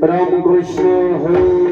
रामकृष्ण हरी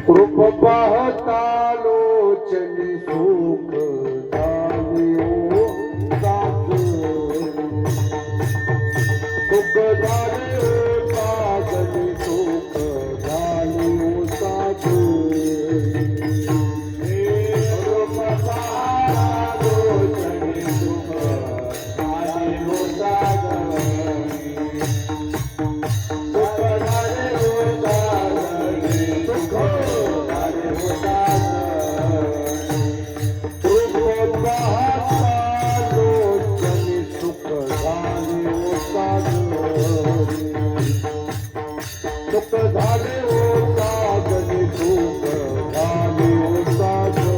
कृप पाहता लोचनी सुख झाले ओ साधू सुख झाले ओ साधनी सुख झाले ओ साधू कृप पाहता लोचनी सुख झाले ओ साधनी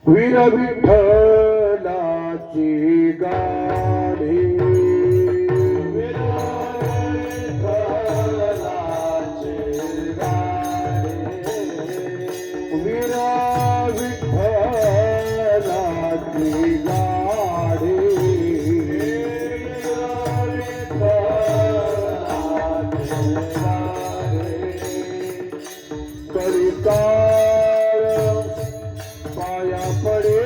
वीर विठ्ठलाची गाडी वीर विठ्ठलाची गाडी वीर विठ्ठलाची गाडी करिता पाया पडे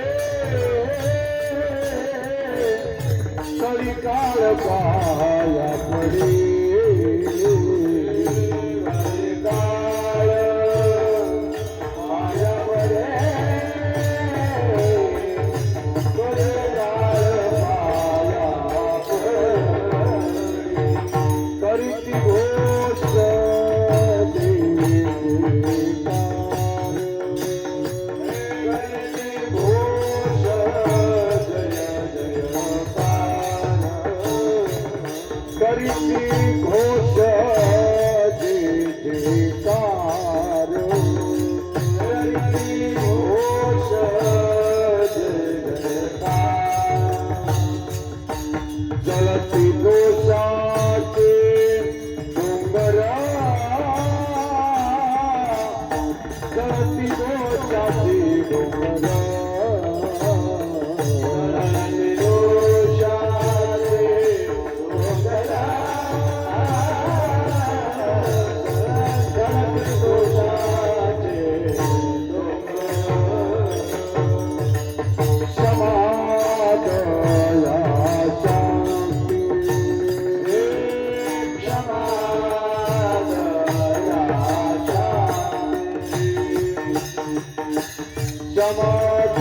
कलिकाळ पाया पडे कलिकाळ पाया पडे कलिकाळ पाया पडे करीती घोष करीती घोष जय जयकार करीती घोष जय जयकार जलती दोषाचे डोंगरा जलती दोषाचे डोंगरा समाज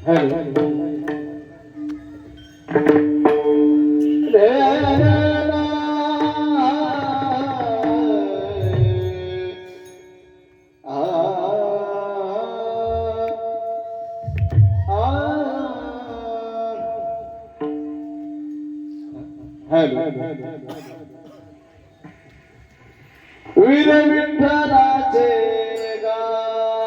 हॅलो वीर विठ्ठलाचे गाणे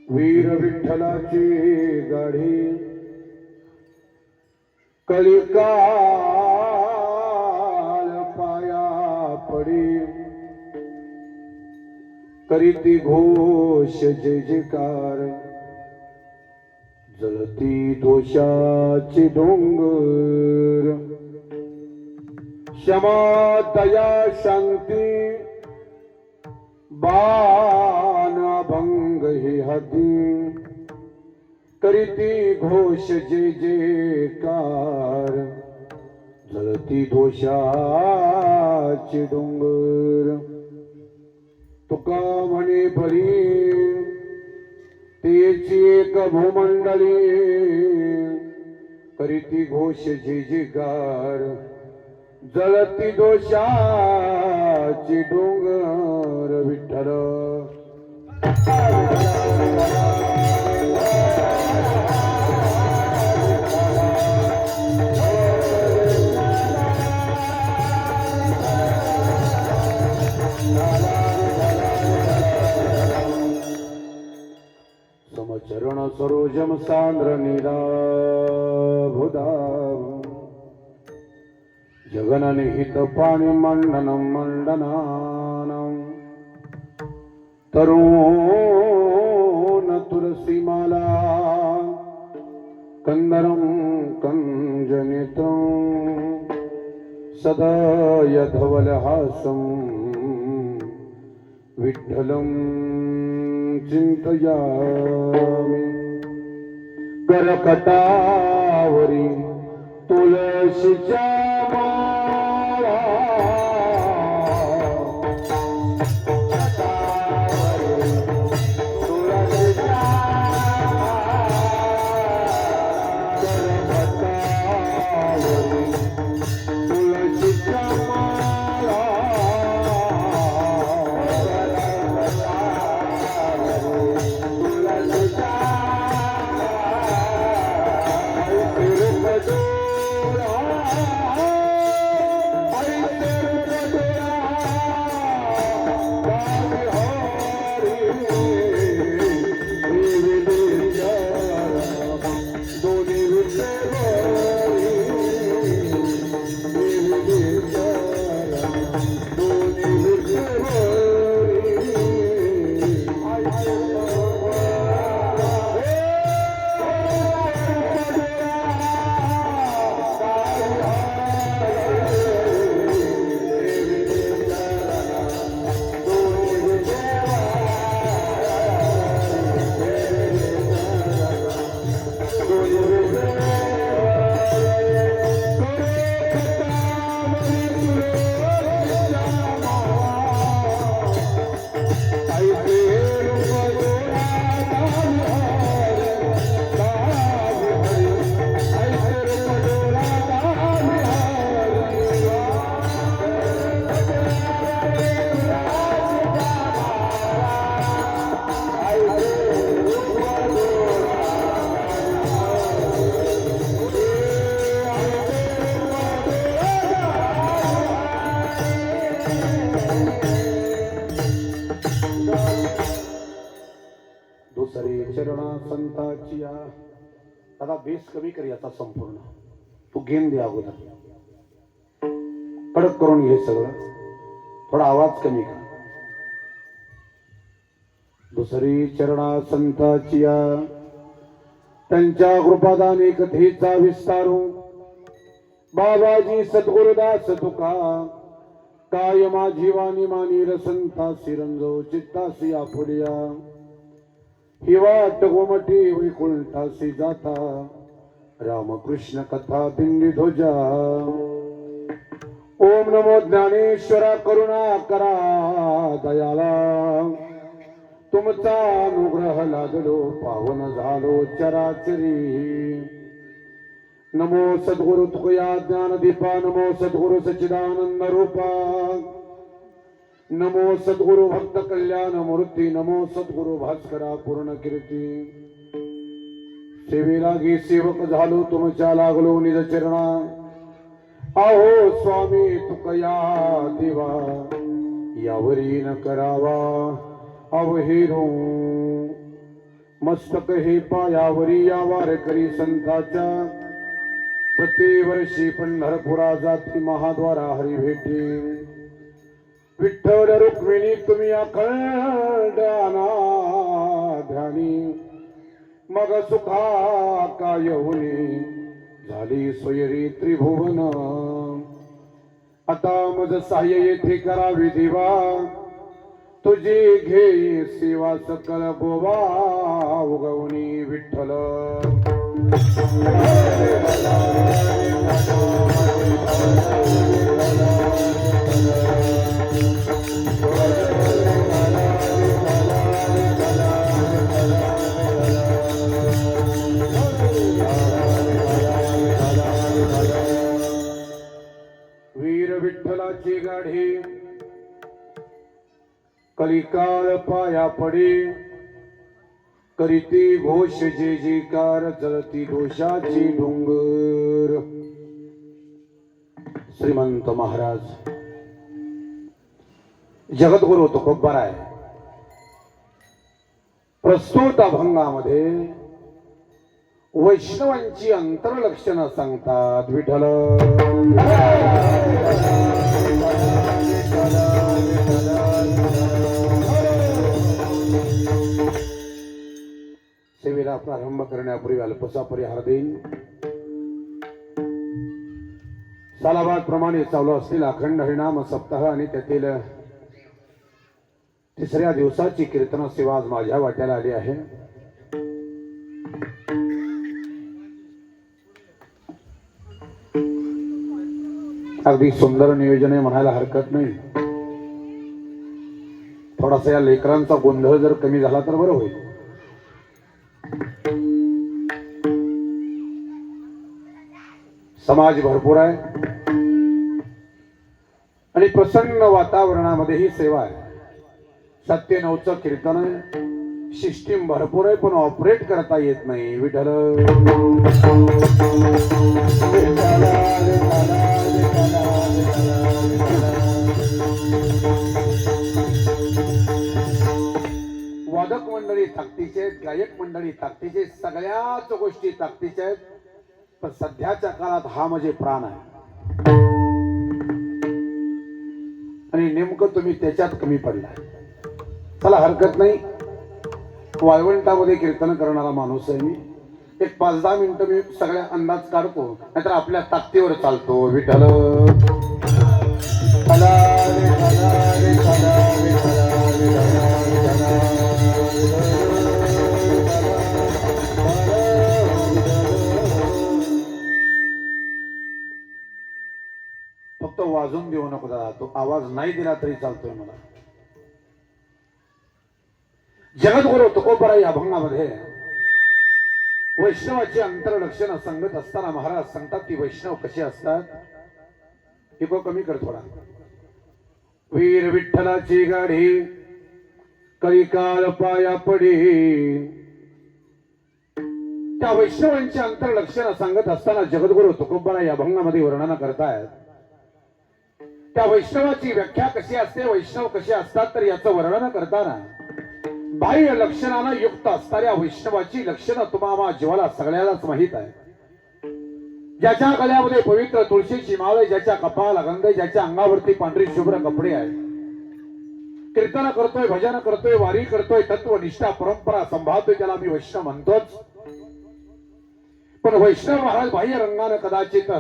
वीर विठ्ठलाची गाडी कलिकाल पाया पडी करीती घोष जय जयकार जळती दोषाची डोंगर क्षमा दया शांती बाण भंग हे हदी करीती घोष जय जयकार जळती दोषाची डोंगर तुका म्हणे बरी तेची एक भूमंडली करीती घोष जय जयकार जळती दोषाची डोंगर विठ्ठल चरण सरोजम सांद्र निराभुदा जगननिहित पाणि मंडनं मंडनानं तरुण तुलसीमाला कंदरं कंजनितं सदा यधवलहासं विठ्ठलं चिंतयामि करकटावरी तुळशीच्या माळा दुसरे चरणा संताची आता बेस कमी कर याचा संपूर्ण तू घेऊन दे अगोदर कडक करून घे सगळं थोडा आवाज कमी कर दुसरी चरणा संताची त्यांच्या कृपादाने कथेचा विस्तारू बाबाजी सद्गुरुदास तुका काय माझी वाणी मानी रसंतासी रंजो चित्तासी आपुलिया ही वाट गोमटी वैकुंठासी जाता रामकृष्ण कथा दिंडी ध्वजा ओम नमो ज्ञानेश्वरा करुणा करा दयाला तुमचा अनुग्रह लादलो पावन झालो चराचरी नमो सद्गुरु तुकया ज्ञानदीपा नमो सद्गुरु सच्चिदानंद रूपा नमो सद्गुरु भक्त कल्याण मूर्ती नमो सद्गुरु भास्करा पूर्ण कीर्ती सेवेला गे सेवक झालो तुमच्या लागलो निज चरणा आहो स्वामी तुकया देवा यावरी न करावा अवहेरू मस्तक हे पायावरी या वारकरी संताच्या प्रतिवर्षी पंढरपुरा जाती महाद्वारा हरी भेटी विठ्ठल रुक्मिणी तुम्ही अखंड ध्यानी मग सुखा काय होणे झाली सोयरी त्रिभुवन आता मज सहाय्य येथे करावी देवा तुझी घे सेवा सकल गोवा उगवणी विठ्ठल वीर विठ्ठलाची गाढी कलिकाळ पाया पडे करीती घोष जे जेकार जळती दोषाची डोंगर श्रीमंत महाराज जगद्गुरु तो खूप बरा आहे प्रस्तुत अभंगामध्ये वैष्णवांची अंतरलक्षणं सांगतात. विठ्ठल सेवेला प्रारंभ करण्यापूर्वी अल्पसा परिहार देईन. सालाबाद प्रमाणे चालू असलेला अखंड हरिनाम सप्ताह आणि त्यातील तिसऱ्या दिवसाची कीर्तन सेवा आज माझ्या वाट्याला आली आहे. अगदी सुंदर नियोजन आहे म्हणायला हरकत नाही. थोडासा या लेकरांचा गोंधळ जर कमी झाला तर बरं होईल. समाज भरपूर आहे आणि प्रसन्न वातावरणामध्ये ही सेवा आहे. 97चं कीर्तन आहे. सिस्टीम भरपूर आहे पण ऑपरेट करता येत नाही. विठ्ठल वादक मंडळी ताकदीचे आहेत, गायक मंडळी ताकदीचे, सगळ्याच गोष्टी ताकदीच्या आहेत. पण सध्याच्या काळात हा म्हणजे प्राण आहे आणि नेमकं तुम्ही त्याच्यात कमी पडला. चला हरकत नाही. वाळवंटामध्ये कीर्तन करणारा माणूस आहे मी. एक 5-10 मिनिटं मी सगळ्या अंदाज काढतो, नाहीतर आपल्या ताकदीवर चालतो. विठ्ठल फक्त वाजून देऊ नको दादा. तो आवाज नाही दिला तरी चालतोय मला. जगद्गुरु तुकोबराय या अभंगामध्ये वैष्णवाची अंतरलक्षणं सांगत असताना महाराज सांगतात की वैष्णव कसे असतात. इको कमी कर थोडा. वीर विठ्ठलाची गाडी कलिकाल पाया पडी. त्या वैष्णवांची अंतरलक्षणं सांगत असताना जगद्गुरु तुकोबराय या अभंगामध्ये वर्णन करतायत. त्या वैष्णवाची व्याख्या कशी असते, वैष्णव कसे असतात, तर याचं वर्णन करताना बाह्य लक्षणानं युक्त असणाऱ्या वैष्णवाची लक्षणं तुम्हाला जीवाला सगळ्यालाच माहित आहे. ज्याच्या गळ्यामध्ये पवित्र तुळशीची माळ आहे, ज्याच्या कपाळाला गंध आहे, ज्याच्या अंगावरती पांढरी शुभ्र कपडे आहेत, कीर्तन करतोय, भजन करतोय, वारी करतोय, तत्वनिष्ठा परंपरा संभाळतोय, त्याला मी वैष्णव म्हणतोच. पण वैष्णव महाराज बाह्य रंगानं कदाचित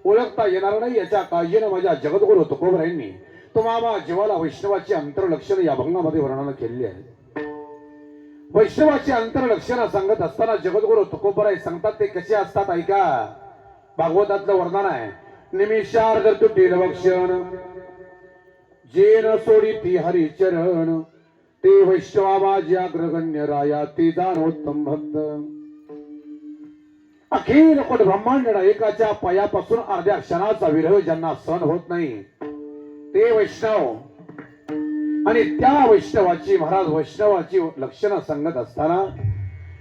ओळखता येणार नाही. याच्या काळजीनं माझ्या जगद्गुरु तुकोबरायांनी तुम्हाला जीवाला वैष्णवाची अंतरलक्षणं या अभंगामध्ये वर्णन केलेली आहे. वैष्णवाची अंतरलक्षणं सांगत असताना जगद्गुरु तुकोबराय सांगतात ते कसे असतात ऐका. भागवतातलं वर्णन आहे. निमिषार्ध तुटील वक्षण जेन सोडी ती हरिचरण ते वैष्णवा माझ्या अग्रगण्य राया ते दानोत्तम भक्त. अखिल कोट ब्रह्मांड एकाच्या पायापासून अर्ध्या क्षणाचा विरह ज्यांना सहन होत नाही ते वैष्णव. आणि त्या वैष्णवाची महाराज वैष्णवाची लक्षणं सांगत असताना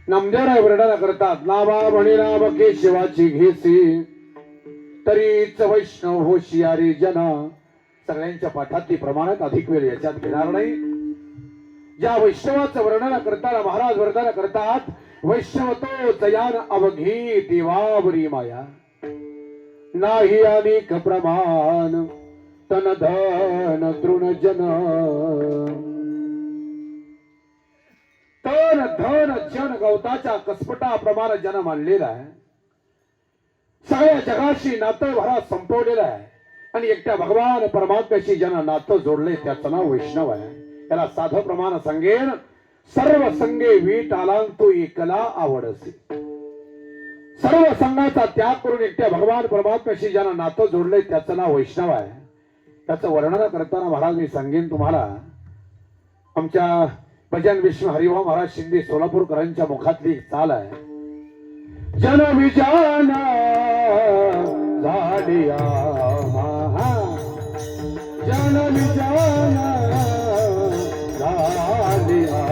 नामदेवराय वर्णन करतात. नावा म्हणे नाम केशवाची घेसी तरीच वैष्णव होशियारी जना. सगळ्यांच्या पाठातली प्रमाणात अधिक वेळ याच्यात घेणार नाही. ज्या वैष्णवाचं वर्णन करताना महाराज वर्णन करतात वैष्णवतो जयान अवघी देवावरी माया नाही अनेक प्रमाण तन धन तृण जन. तन धन जन गवताच्या कसपटाप्रमाणे जन मानलेला आहे. सगळ्या जगाशी नातं भरा संपवलेलं आहे आणि एकट्या भगवान परमात्म्याशी ज्यांना नातं जोडले त्याचं नाव वैष्णव आहे. त्याला साधं प्रमाण सांगेन. सर्व संगे वीट आलांतू एकला आवडसे. सर्व संघाचा त्याग करून एकट्या भगवान परमात्म्याशी ज्यांना नातं जोडले त्याचं नाव वैष्णव आहे. त्याचं वर्णन करताना महाराज मी सांगेन तुम्हाला आमच्या भजन विष्णू हरिभाऊ महाराज शिंदे सोलापूरकरांच्या मुखातली चाल आहे. जन विजान झालिया जन विजान झालिया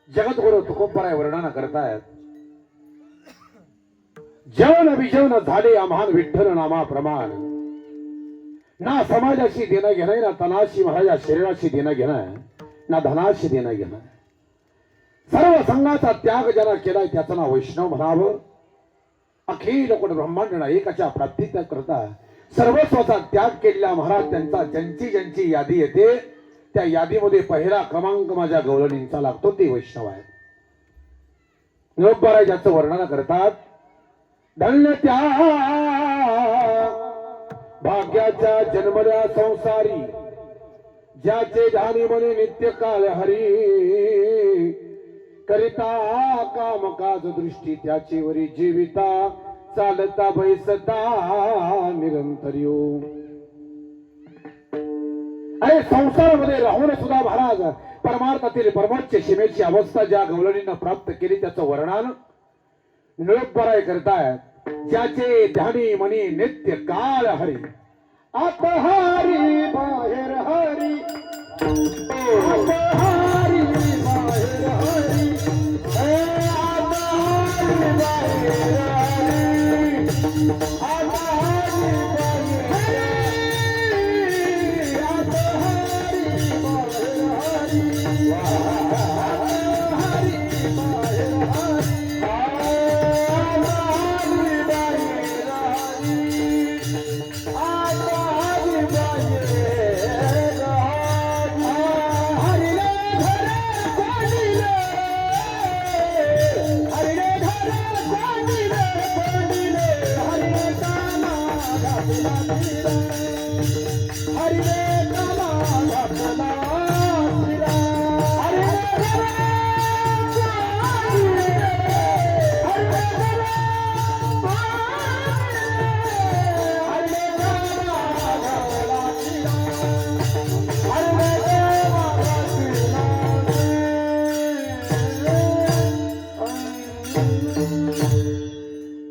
जगद्गुरु तुकोबराय वर्णन करतायत. जेवण विजेवण झाले आम्हान विठ्ठल नामा प्रमाण. ना समाजाशी देणं घेणं, ना तनाशी महाराजा शरीराशी देणं घेणं, ना धनाशी देणं घेणं. सर्व संघाचा त्याग ज्याला केलाय त्याचं नाव वैष्णव म्हणावं. अखिल कोण ब्रह्मांड एकाच्या प्राप्तीच्या करता सर्वस्वाचा त्याग केलेला महाराज त्यांचा ज्यांची यादी येते त्या यादीमध्ये पहिला क्रमांक माझ्या गवळणींचा लागतो ते वैष्णव आहे. निरोपराय ज्याचं वर्णन करतात. धन्य त्या भाग्याच्या जन्मल्या संसारी ज्याचे ध्यानी मने नित्य काल हरी करिता काम काज दृष्टी त्याची वरी जीविता चालता बैसता निरंतरियो. अरे संसारामध्ये राहून सुद्धा महाराज परमार्थातील परमोच्च सीमेची अवस्था ज्या गवळणीनं प्राप्त केली त्याचं वर्णन निरोपराय करतायत. ज्याचे ध्यानी मनी नित्य काल हरी आत हरी बाहेर हरी आत हरी बाहेर हरी आत हरी बाहेर हरी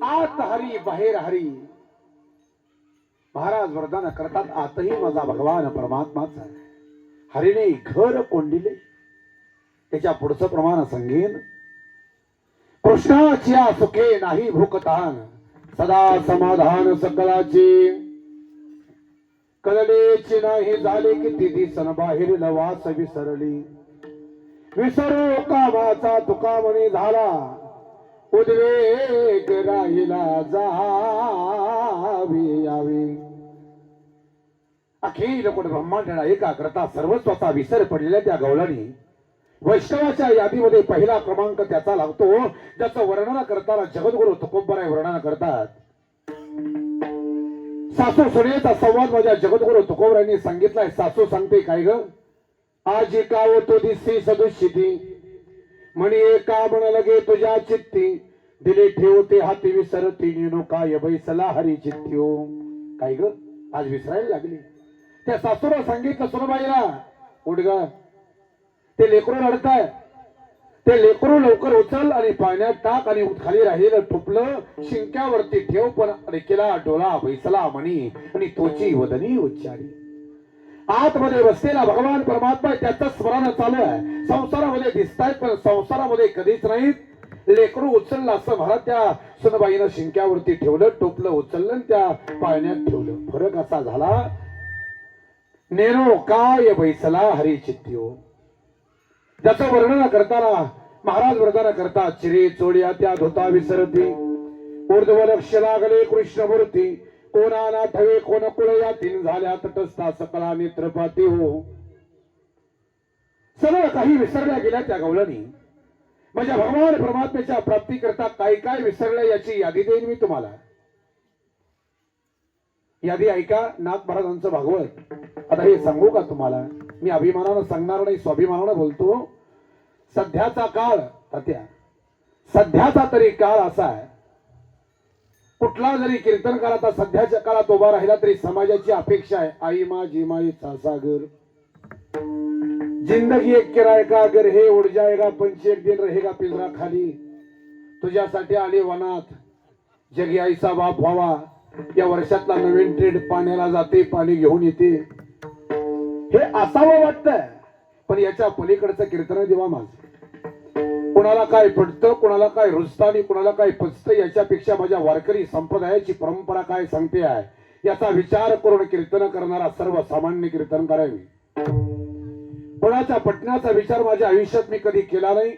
आत हरी बाहेर हरी. महाराज वरदान करतात आतही माझा भगवान परमात्माच आहे. हरीने घर कोंडिले त्याच्या पुढचं प्रमाण संगीन. कृष्णाची सुखे नाही भूकतान सदा समाधान सकलाची कळलेची नाही झाले किती दिसन बाहेर लवास विसरली. विसरू कामाचा तुका म्हणे झाला उद्वेग राहिला जावी यावी. अखिल कोण ब्रह्मांड एका करता सर्वस्वाचा विसर पडलेल्या त्या गवळणी वैष्णवाच्या यादीमध्ये पहिला क्रमांक त्याचा लागतो. ज्याचं वर्णन करताना जगद्गुरु तुकोबराय वर्णन करतात. सासू सुनेचा संवाद माझ्या जगद्गुरु तुकोबरायांनी सांगितलाय. सासू सांगते काय ग आजी का होतो दिसती सदुशिती म्हणे का म्हण लगे तुझ्या चित्ती दिले ठेवते हाती विसरती नेनो काय बैसला हरी चित्त्यो. काय ग आज विसरायला लागली. त्या सासूला सांगितलं सुनबाईला उठ ग ते लेकरू रडताय ते लेकरू लवकर उचल आणि पाण्यात टाक आणि खाली राहिलेलं टोपलं शिंक्यावरती ठेव पण रेकेला डोला बैसला म्हणी आणि तोची वदनी उच्चारी. आतमध्ये बसलेला भगवान परमात्मा त्याचं स्मरण चालू आहे. संसारामध्ये दिसतायत पण संसारामध्ये कधीच नाहीत. लेकरू उचललं असं महाराज त्या सुनबाईनं शिंक्यावरती ठेवलं टोपलं उचललं त्या पाळण्यात ठेवलं. फरक असा झाला नेनो काय बैसला हरी चित्त्यो. त्याचं वर्णन करताना महाराज वर्णन करतात. चिरे चोळ्या त्या धोता विसरती ऊर्ध्व लक्ष लागले कृष्णमूर्ती कोणाला ठवे कोण कुळ या तीन झाल्या तटस्था सकला नेत्रपाती हो. सगळं काही विसरल्या गेल्या त्या गवळणी. म्हणजे भगवान परमात्म्याच्या प्राप्ती करता काय काय विसरलं याची यादी देईन मी तुम्हाला. यादी ऐका. नाथ महाराजांचं भागवत. आता हे सांगू का तुम्हाला. मी अभिमानानं सांगणार नाही स्वाभिमानानं बोलतो. सध्याचा काळ तात्या सध्याचा तरी काळ असा आहे कुठला जरी कीर्तनकार आता सध्याच्या काळात उभा राहिला तरी समाजाची अपेक्षा आहे आई माझी माईचा सागर जिंदगी एक किराए का अगर हे उड़ जाएगा पंछी एक दिन रहेगा पिंजरा खाली. तुझ्यासाठी आले वनात जगी आईचा बाप व्हावा. या वर्षातला नवीन ट्रेड पाण्याला जाते पाणी घेऊन येते. हे असावं वाटतंय पण याच्या पलीकडचं कीर्तन देवा माझं. कोणाला काय पडतं कोणाला काय रुजतं आणि कोणाला काय पचतं याच्यापेक्षा माझ्या वारकरी संप्रदायाची परंपरा काय सांगते आहे याचा विचार करून कीर्तन करणारा सर्वसामान्य कीर्तन करावे. कोणाच्या पटण्याचा विचार माझ्या आयुष्यात मी कधी केला नाही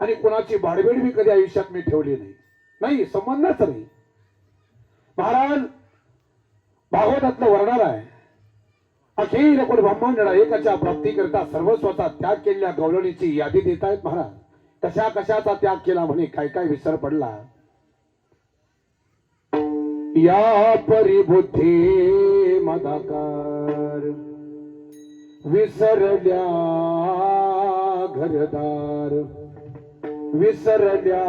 आणि कोणाची भाडबीड मी कधी आयुष्यात मी ठेवली नाही. संबंधच नाही. महाराज भागवतातलं वर्णन आहे. अखेर कोण ब्रह्मांडा एकाच्या प्राप्ती करता सर्वस्वाचा त्याग केलेल्या गवळणीची यादी देत आहेत महाराज. कशा कशाचा त्याग केला म्हणे काय काय विसर पडला. या परिबुद्धी मदाकार विसरल्या घरदार विसरल्या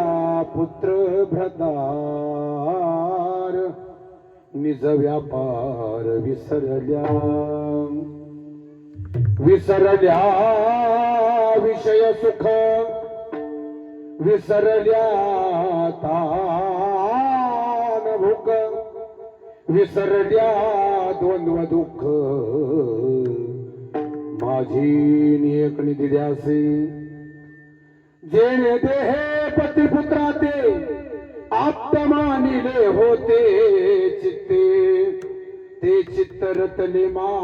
पुत्र भ्रतार निज व्यापार विसरल्या विसरल्या विषय सुख विसरल्या तान भूक विसरल्या द्वंद्व दुःख माझी नियकणी दिल्यासे जेणे देहे पतिपुत्राते आत्मानिले होते चित्ते ते चित्तरतले माते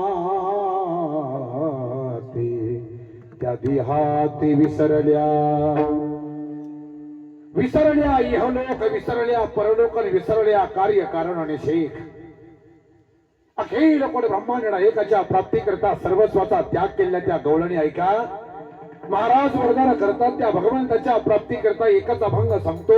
त्या देहाते विसरल्या विसरल्या इहलोक विसरल्या परलोक विसरल्या कार्य कारण आणि शेख. अखेर कोण ब्रह्मांडा एकाच्या प्राप्ती करता सर्वस्वाचा त्याग केलेल्या त्या गवळणी ऐका. महाराज वरदान करतात त्या भगवंताच्या प्राप्ती करता एकच अभंग सांगतो.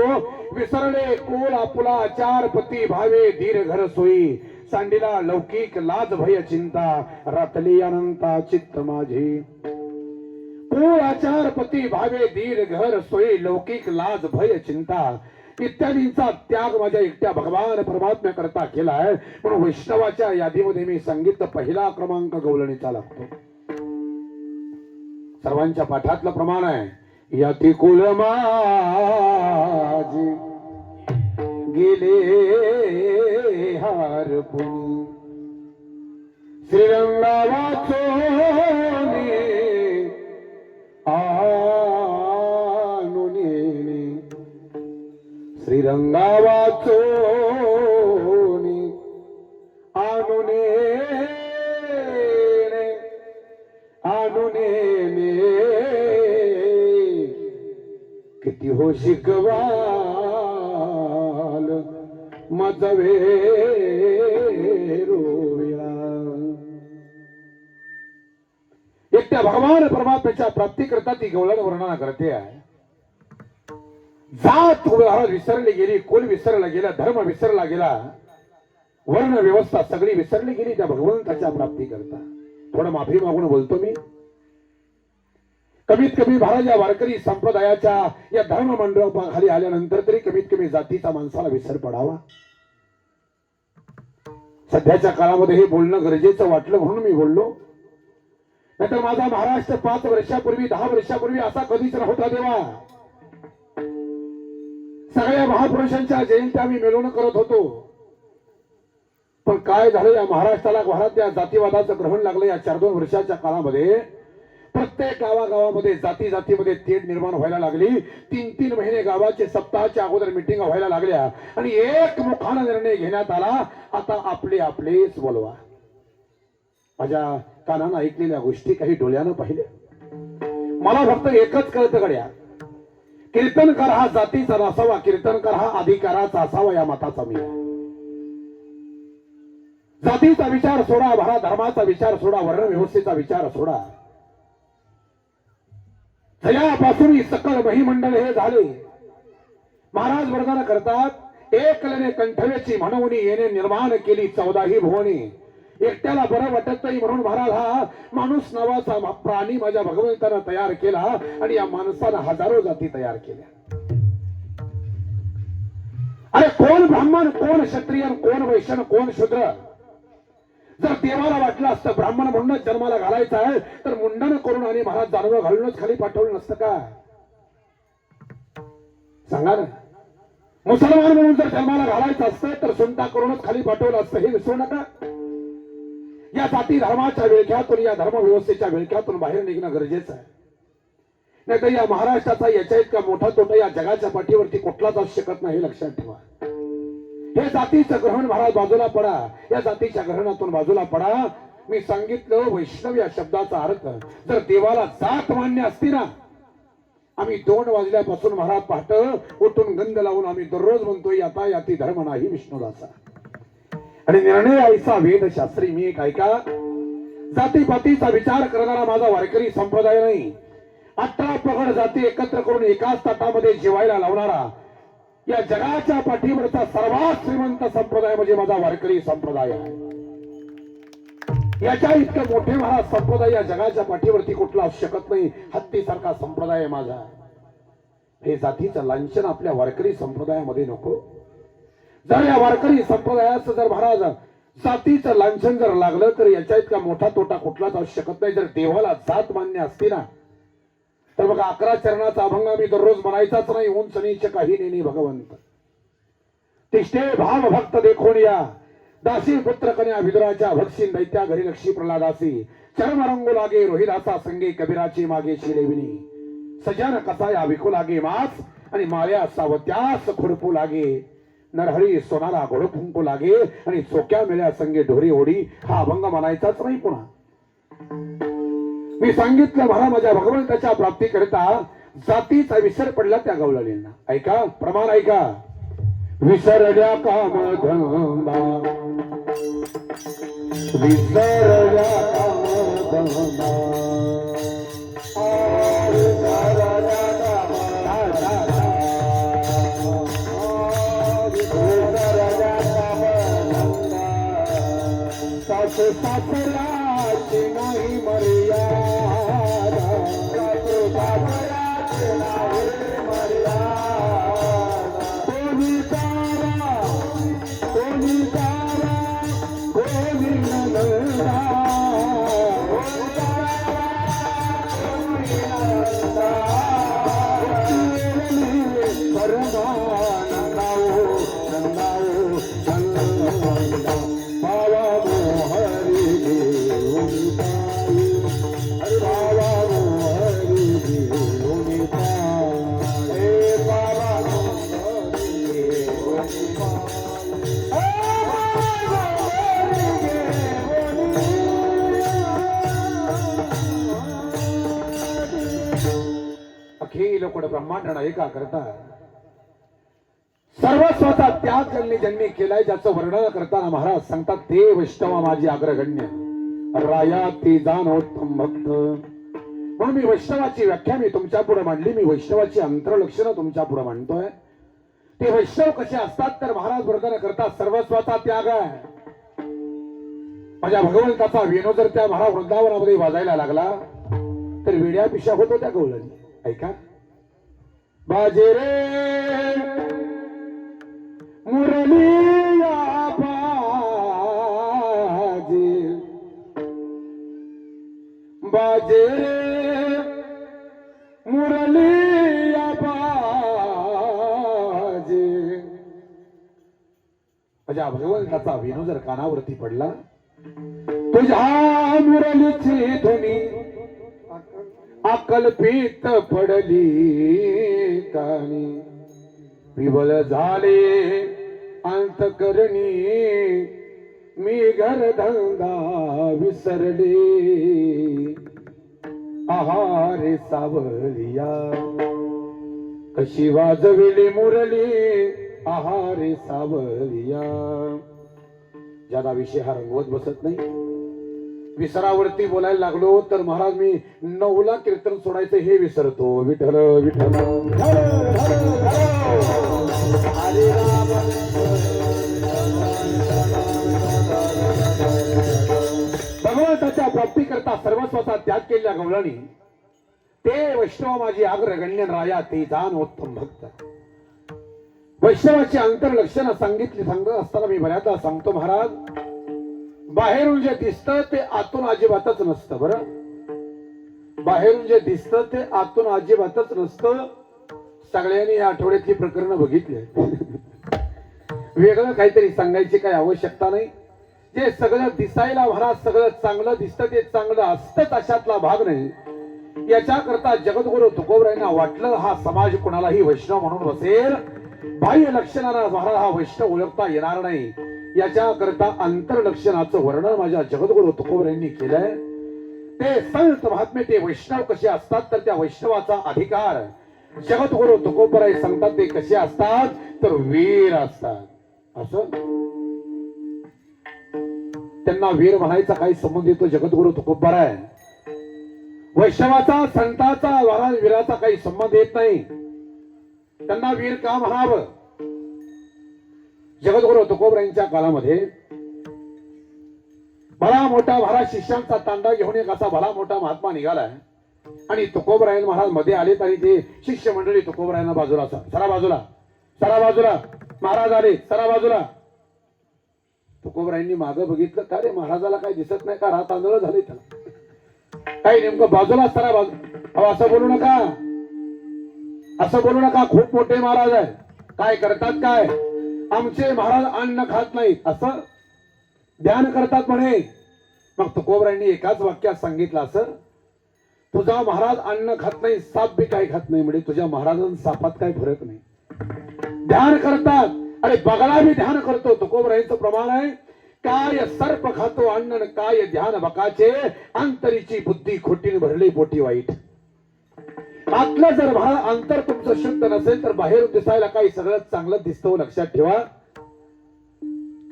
विसरले कुल आपुला आचार पती भावे धीर घर सोयी सांडीला लौकिक लाज भय चिंता रातली अनंता चित्त माझे. कुल आचार पती भावे धीर घर सोयी लौकिक लाज भय चिंता इत्यादींचा त्याग माझ्या एकट्या भगवान परमात्म्या करता केला आहे. म्हणून वैष्णवाच्या यादीमध्ये मी सांगितलं पहिला क्रमांक गवळणीचा लागतो. सर्वांच्या पाठातलं प्रमाण आहे. याती कुल माझे गेले हारपुनी श्रीरंगा वाचोनी आणुनी श्रीरंगा वाचोनी आणुनी आणुनी किती हो शिकवाल मजवे रोविला. एकट्या भगवान परमात्म्याच्या प्राप्ती करता ती गवळण वर्णना करते आहे. जात विसरली गेली कुल विसरला गेला धर्म विसरला गेला वर्ण व्यवस्था सगळी विसरली गेली त्या भगवंताच्या प्राप्ती करता. थोडं माफी मागून बोलतो मी. कमीत कमी महाराज या वारकरी संप्रदायाच्या या धर्म मंडळाखाली आल्यानंतर तरी कमीत कमी जातीचा माणसाला विसर पडावा. सध्याच्या काळामध्ये हे बोलणं गरजेचं वाटलं म्हणून मी बोललो. नाहीतर माझा महाराष्ट्र 5 वर्षापूर्वी 10 वर्षापूर्वी असा कधीच नव्हता. देवा सगळ्या महापुरुषांच्या जयंत्या आम्ही मिळवणं करत होतो. पण काय झालं या महाराष्ट्राला भारत या जातीवादाचं ग्रहण लागलं. या 4-2 वर्षाच्या काळामध्ये प्रत्येक गावागावामध्ये जाती जातीमध्ये तेढ निर्माण व्हायला लागली. 3-3 महिने गावाचे सप्ताहाच्या अगोदर मिटिंग व्हायला लागल्या आणि एक मुखाने निर्णय घेण्यात आला आता आपले आपलेच बोलवा. माझ्या कानानं ऐकलेल्या गोष्टी काही डोळ्यानं पाहिल्या. मला फक्त एकच कळतं गड्या कीर्तनकार हा जातीचा नसावा कीर्तनकार हा अधिकाराचा असावा या मताचा मी. जातीचा विचार सोडा भरा धर्माचा विचार सोडा वर्ण व्यवस्थेचा विचार सोडा. जयापासून सकल महिमंडळ हे झाले. महाराज वर्णन करतात एकलने कंठवेची म्हणून येणे निर्माण केली 14ही भुवनी. एकट्याला बरं वाटत नाही म्हणून महाराज हा माणूस नावाचा प्राणी माझ्या भगवंतानं तयार केला आणि या माणसानं हजारो जाती तयार केल्या. अरे कोण ब्राह्मण कोण क्षत्रिय कोण वैश्य कोण शूद्र. जर देवाला वाटलं असतं ब्राह्मण म्हणून जन्माला घालायचं आहे तर मुंडन करून आणि वडिलांनी महाराज जानवं घालूनच खाली पाठवलं नसतं का? सांगा ना. मुसलमान म्हणून जर जन्माला घालायचं असतं तर सुनता करूनच खाली पाठवलं असतं, हे विसरू नका. या जाती धर्माच्या विळख्यातून, या धर्म व्यवस्थेच्या विळख्यातून बाहेर निघणं गरजेचं आहे. नाही तर या महाराष्ट्राचा याच्या इतका मोठा तोटा या जगाच्या पाठीवरती कुठलाच असू शकत नाही, हे लक्षात ठेवा. हे जातीचं ग्रहण महाराज बाजूला पडा, या जातीच्या ग्रहणातून बाजूला पडा. मी सांगितलं वैष्णव या शब्दाचा अर्थ, जर देवाला जात मान्य असती ना, आम्ही 2 वाजल्यापासून महाराज पहाट उठून गंध लावून आम्ही दररोज म्हणतोय आता याती धर्म नाही विष्णुदासा. आणि निर्णय आईचा वेद शास्त्री. मी एक ऐका, जातीपातीचा विचार करणारा माझा वारकरी संप्रदाय नाही. 18 पगड जाती एकत्र करून एकाच ताटामध्ये जेवायला लावणारा या जगाच्या पाठीवरचा सर्वात श्रीमंत संप्रदाय म्हणजे माझा वारकरी संप्रदाय आहे. याच्या इतके मोठे महाराज संप्रदाय या जगाच्या पाठीवरती कुठला असू शकत नाही. हत्तीसारखा संप्रदाय माझा. हे जातीचं लांछन आपल्या वारकरी संप्रदायामध्ये नको. जर या वारकरी संप्रदायाचं जर महाराज जातीचं लांछन जर लागलं तर याच्या इतका मोठा तोटा कुठलाच असू शकत नाही. जर देवाला जात मान्य असते ना, तर बघा 11 चरणाचा अभंग मी दररोज म्हणायचाच नाही. ऊन सनीच काही नेनी भगवंत तिष्ठे भाव भक्त देखोन या दासी पुत्र कन्या विदुराच्या भक्षीन दैत्या घरी लक्षी प्रल्हादासी चर्म रंगू लागे रोहिदासा संगे कबीराची मागे शिलेविनी सजन कसा या विकू लागे मास आणि माळ्या सावत्यास खुडपू लागे नरहरी सोनाला घोड फुंकू लागे आणि चोक्या मेळ्या संगे ढोरी ओढी. हा अभंग म्हणायचाच नाही पुन्हा. मी सांगितलं महाराज माझ्या भगवंताच्या प्राप्ती करता जातीचा विसर पडला त्या गवळलेंना. ऐका, प्रमाण ऐका. विसरल्या काम धंदा, विसरल्या काम धंदा, सासू सासऱ्याची नाही मर्यादा, सासू सासऱ्याची नाही मर्यादा. कोणी तारा कोणी तारा कोणी नंदा, ब्रह्मांड एका करता सर्वस्वाचा त्याग जन्मी जन्मी केलाय, ज्याचं वर्णन करताना महाराज सांगतात ते वैष्णव माझी अग्रगण्य राया ते जानोत्तम भक्त. म्हणून मी वैष्णवाची व्याख्या मी तुमच्या पुढे मांडली. मी वैष्णवाची अंतरलक्षणं तुमच्या पुढे मांडतोय. ते वैष्णव कसे असतात तर महाराज वर्णन करतात सर्वस्वाचा त्याग आहे. माझ्या भगवंताचा वेणू जर त्या महाराज वृंदावनामध्ये वाजायला लागला तर वेड्या पिशा होतो त्या गवळणी. ऐका, बाजे रे मुरलिया बाजे, बाजे रे मुरलिया बाजे. माझ्या भगवंताचा वेणू जर कानावरती पडला, तुझ्या मुरलीची ध्वनी अकल्पित पडली कानी, विवल झाले अंतकरणी मी घरधंदा विसरले. आहारे सावलिया कशी वाजविली मुरली, आहारे सावलिया. ज्यादा विषय हा रंगवत बसत नाही. विसरावरती बोलायला लागलो तर महाराज मी 9ला कीर्तन सोडायचं हे विसरतो. विठ्ठल विठ्ठल भगवंताच्या प्राप्ती करता सर्वस्वाचा त्याग केलेल्या गवळणी ते वैष्णव माझी अग्रगण्य राया ते जानोत्तम भक्त. वैष्णवाची अंतरलक्षणं सांगितली सांगत असताना मी बऱ्याचदा सांगतो महाराज, बाहेरून जे दिसतं ते आतून अजिबातच नसतं. बरं, बाहेरून जे दिसतं ते आतून अजिबातच नसतं. सगळ्यांनी या आठवड्यातली प्रकरणं बघितली. वेगळं काहीतरी सांगायची काही आवश्यकता नाही. जे सगळं दिसायला भरा सगळं चांगलं दिसतं ते चांगलं असतंच अशातला भाग नाही. याच्याकरता जगद्गुरु तुकोबरायांना वाटलं हा समाज कुणालाही वैष्णव म्हणून बसेल, बाह्य लक्षणाला महाराज हा वैष्णव ओळखता येणार नाही. याच्याकरता अंतरलक्षणाचं वर्णन माझ्या जगद्गुरु तुकोबरायांनी केलंय. ते संत महात्मे ते वैष्णव कसे असतात तर त्या वैष्णवाचा अधिकार जगद्गुरु तुकोबराय सांगतात ते कसे असतात तर वीर असतात. असं त्यांना वीर म्हणायचा काही संबंध येतो जगद्गुरु तुकोबराय. वैष्णवाचा संताचा वीराचा काही संबंध येत नाही. त्यांना वीर का म्हणावं. जगद्गुरु तुकोबरायांच्या काळामध्ये भला मोठा भरा शिष्यांचा तांडा घेऊन एक असा भला मोठा महात्मा निघालाय आणि तुकोबराय महाराज मध्ये आलेत आणि ते शिष्य मंडळी तुकोबरायांना बाजूला सरा बाजूला सरा बाजूला महाराज आले सरा बाजूला. तुकोबरायांनी मागं बघितलं का रे महाराजाला काही दिसत नाही का रात आंधळ झाले त्याला काही नेमकं बाजूला सरा बाजू. असं बोलू नका असं बोलू नका. खूप मोठे महाराज आहे काय करतात काय आमचे महाराज अन्न खात नाहीत असं ध्यान करतात म्हणे. मग तुकोबरायांनी एकाच वाक्यात सांगितलं असं तुझा महाराज अन्न खात नाही साप बी काय खात नाही म्हणजे तुझ्या महाराजांना सापात काय फरक नाही. ध्यान करतात. अरे बगळा बी ध्यान करतो. तुकोबरायांचं प्रमाण आहे काय सर्प खातो अन्न काय ध्यान बकाचे अंतरीची बुद्धी खोटीने भरली पोटी वाईट. आतलं जर महाराज अंतर तुमचं शुद्ध नसेल तर बाहेर दिसायला काही सगळं चांगलं दिसतं लक्षात ठेवा.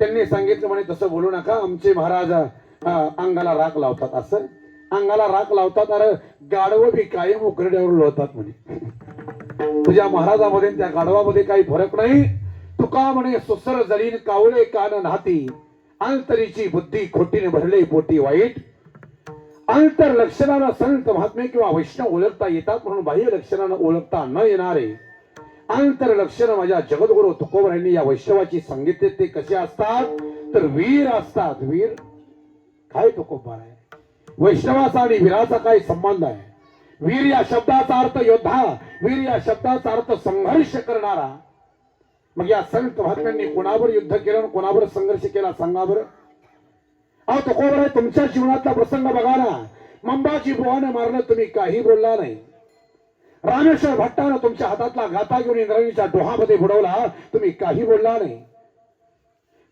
त्यांनी सांगितलं म्हणे तसं बोलू नका आमचे महाराज अंगाला राख लावतात. असं अंगाला राख लावतात अरे गाढव बी कायम उकरड्यावर लोळतात म्हणे. तुझ्या महाराजामध्ये त्या गाढवामध्ये काही फरक नाही. तुका म्हणे सुसर जळीन कावळे कान नाती अंतरीची बुद्धी खोटीने भरले पोटी वाईट. अंतर लक्षणाला संत महात्मे किंवा वैष्णव ओळखता येतात म्हणून बाह्य लक्षणानं ओळखता न येणारे अंतर लक्षण माझ्या जगद्गुरु तुकोबरायांनी या वैष्णवाची सांगितले. ते कसे असतात तर वीर असतात. वीर काय तुकोबराय वैष्णवाचा आणि वीराचा काय संबंध आहे. वीर या शब्दाचा अर्थ योद्धा वीर या शब्दाचा अर्थ संघर्ष करणारा. मग या संत महात्म्यांनी कोणावर युद्ध केलं कोणावर संघर्ष केला सांगा बरं. अहो तुकोबराय तुमच्या जीवनातला प्रसंग बघा ना. मंबाजी बुवाने मारलं तुम्ही काही बोलला नाही. रामेश्वर भट्टानं तुमच्या हातातला गाता घेऊन इंद्राणीच्या डोहामध्ये बुडवला तुम्ही काही बोलला नाही.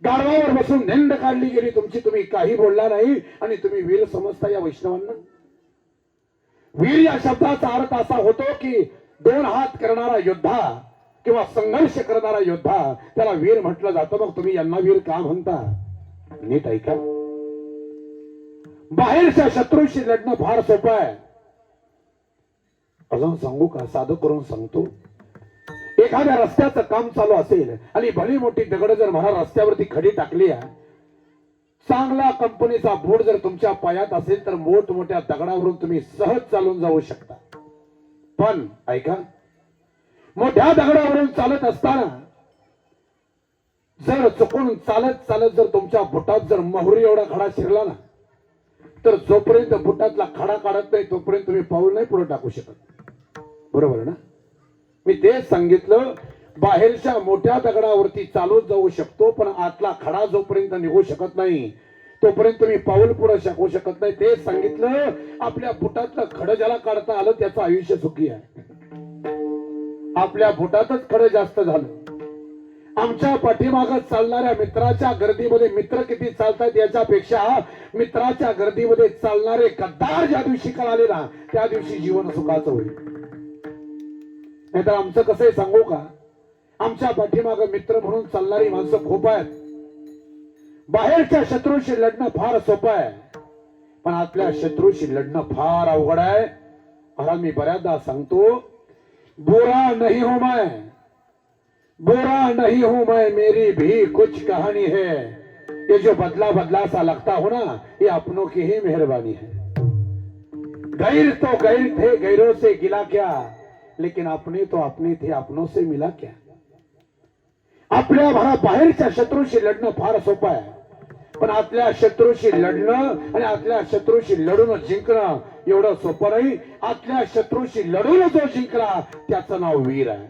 गाढवावर बसून नेंड काढली गेली तुमची तुम्ही काही बोलला नाही आणि तुम्ही वीर समजता या वैष्णवांना. वीर या शब्दाचा अर्थ असा होतो की दोन हात करणारा योद्धा किंवा संघर्ष करणारा योद्धा त्याला वीर म्हटलं जातं. मग तुम्ही यांना वीर का म्हणता. नीट ऐका. बाहेरच्या शत्रूशी लढणं फार सोपं आहे. अजून सांगू का साधं करून सांगतो. एखाद्या रस्त्याचं काम चालू असेल आणि भली मोठी दगड जर महाराज रस्त्यावरती खडी टाकली आहे चांगला कंपनीचा बोर्ड जर तुमच्या पायात असेल तर मोठमोठ्या दगडावरून तुम्ही सहज चालून जाऊ शकता. पण ऐका मोठ्या दगडावरून चालत असताना जर चुकून चालत चालत जर तुमच्या बुटात जर मोहरी एवढा खडा शिरला ना तर जोपर्यंत बुटातला खडा काढत नाही तोपर्यंत तुम्ही पाऊल नाही पुढे टाकू शकत. बरोबर ना. मी तेच सांगितलं बाहेरच्या मोठ्या दगडावरती चालूच जाऊ शकतो पण आतला खडा जोपर्यंत निघू शकत नाही तोपर्यंत तुम्ही पाऊल पुढे शकू शकत नाही. तेच सांगितलं आपल्या बुटातलं खडं ज्याला काढता आलं त्याचं आयुष्य सुखी आहे. आपल्या बुटातच खडं जास्त झालं. आमच्या पाठीमागत चालणाऱ्या मित्राच्या गर्दीमध्ये मित्र किती चालतात याच्यापेक्षा मित्राच्या गर्दीमध्ये चालणारे गद्दार ज्या दिवशी कळाले ना त्या दिवशी जीवन सुखाचं होईल. नाहीतर आमचं कसं आहे सांगू का. आमच्या पाठीमाग मित्र म्हणून चालणारी माणसं खूप आहेत. बाहेरच्या शत्रूशी लढणं फार सोपं आहे पण आपल्या शत्रूशी लढणं फार अवघड आहे. महाराज मी बऱ्याचदा सांगतो बुरा नहीं हूं मैं बुरा नहीं हूं मैं मेरी भी कुछ कहानी है. ये जो बदला बदला सा लगता हो ना ये अपनों की ही मेहरबानी है. गैर तो गैर थे गैरों से गिला क्या लेकिन अपने तो अपने थे अपनों से मिला क्या. आपल्या बाहेरच्या शत्रूशी लढणं फार सोपं आहे पण आतल्या शत्रूशी लढणं आणि आतल्या शत्रूशी लढून जिंकणं एवढं सोपं नाही. आतल्या शत्रूशी लढून जो जिंकला त्याचं नाव वीर आहे.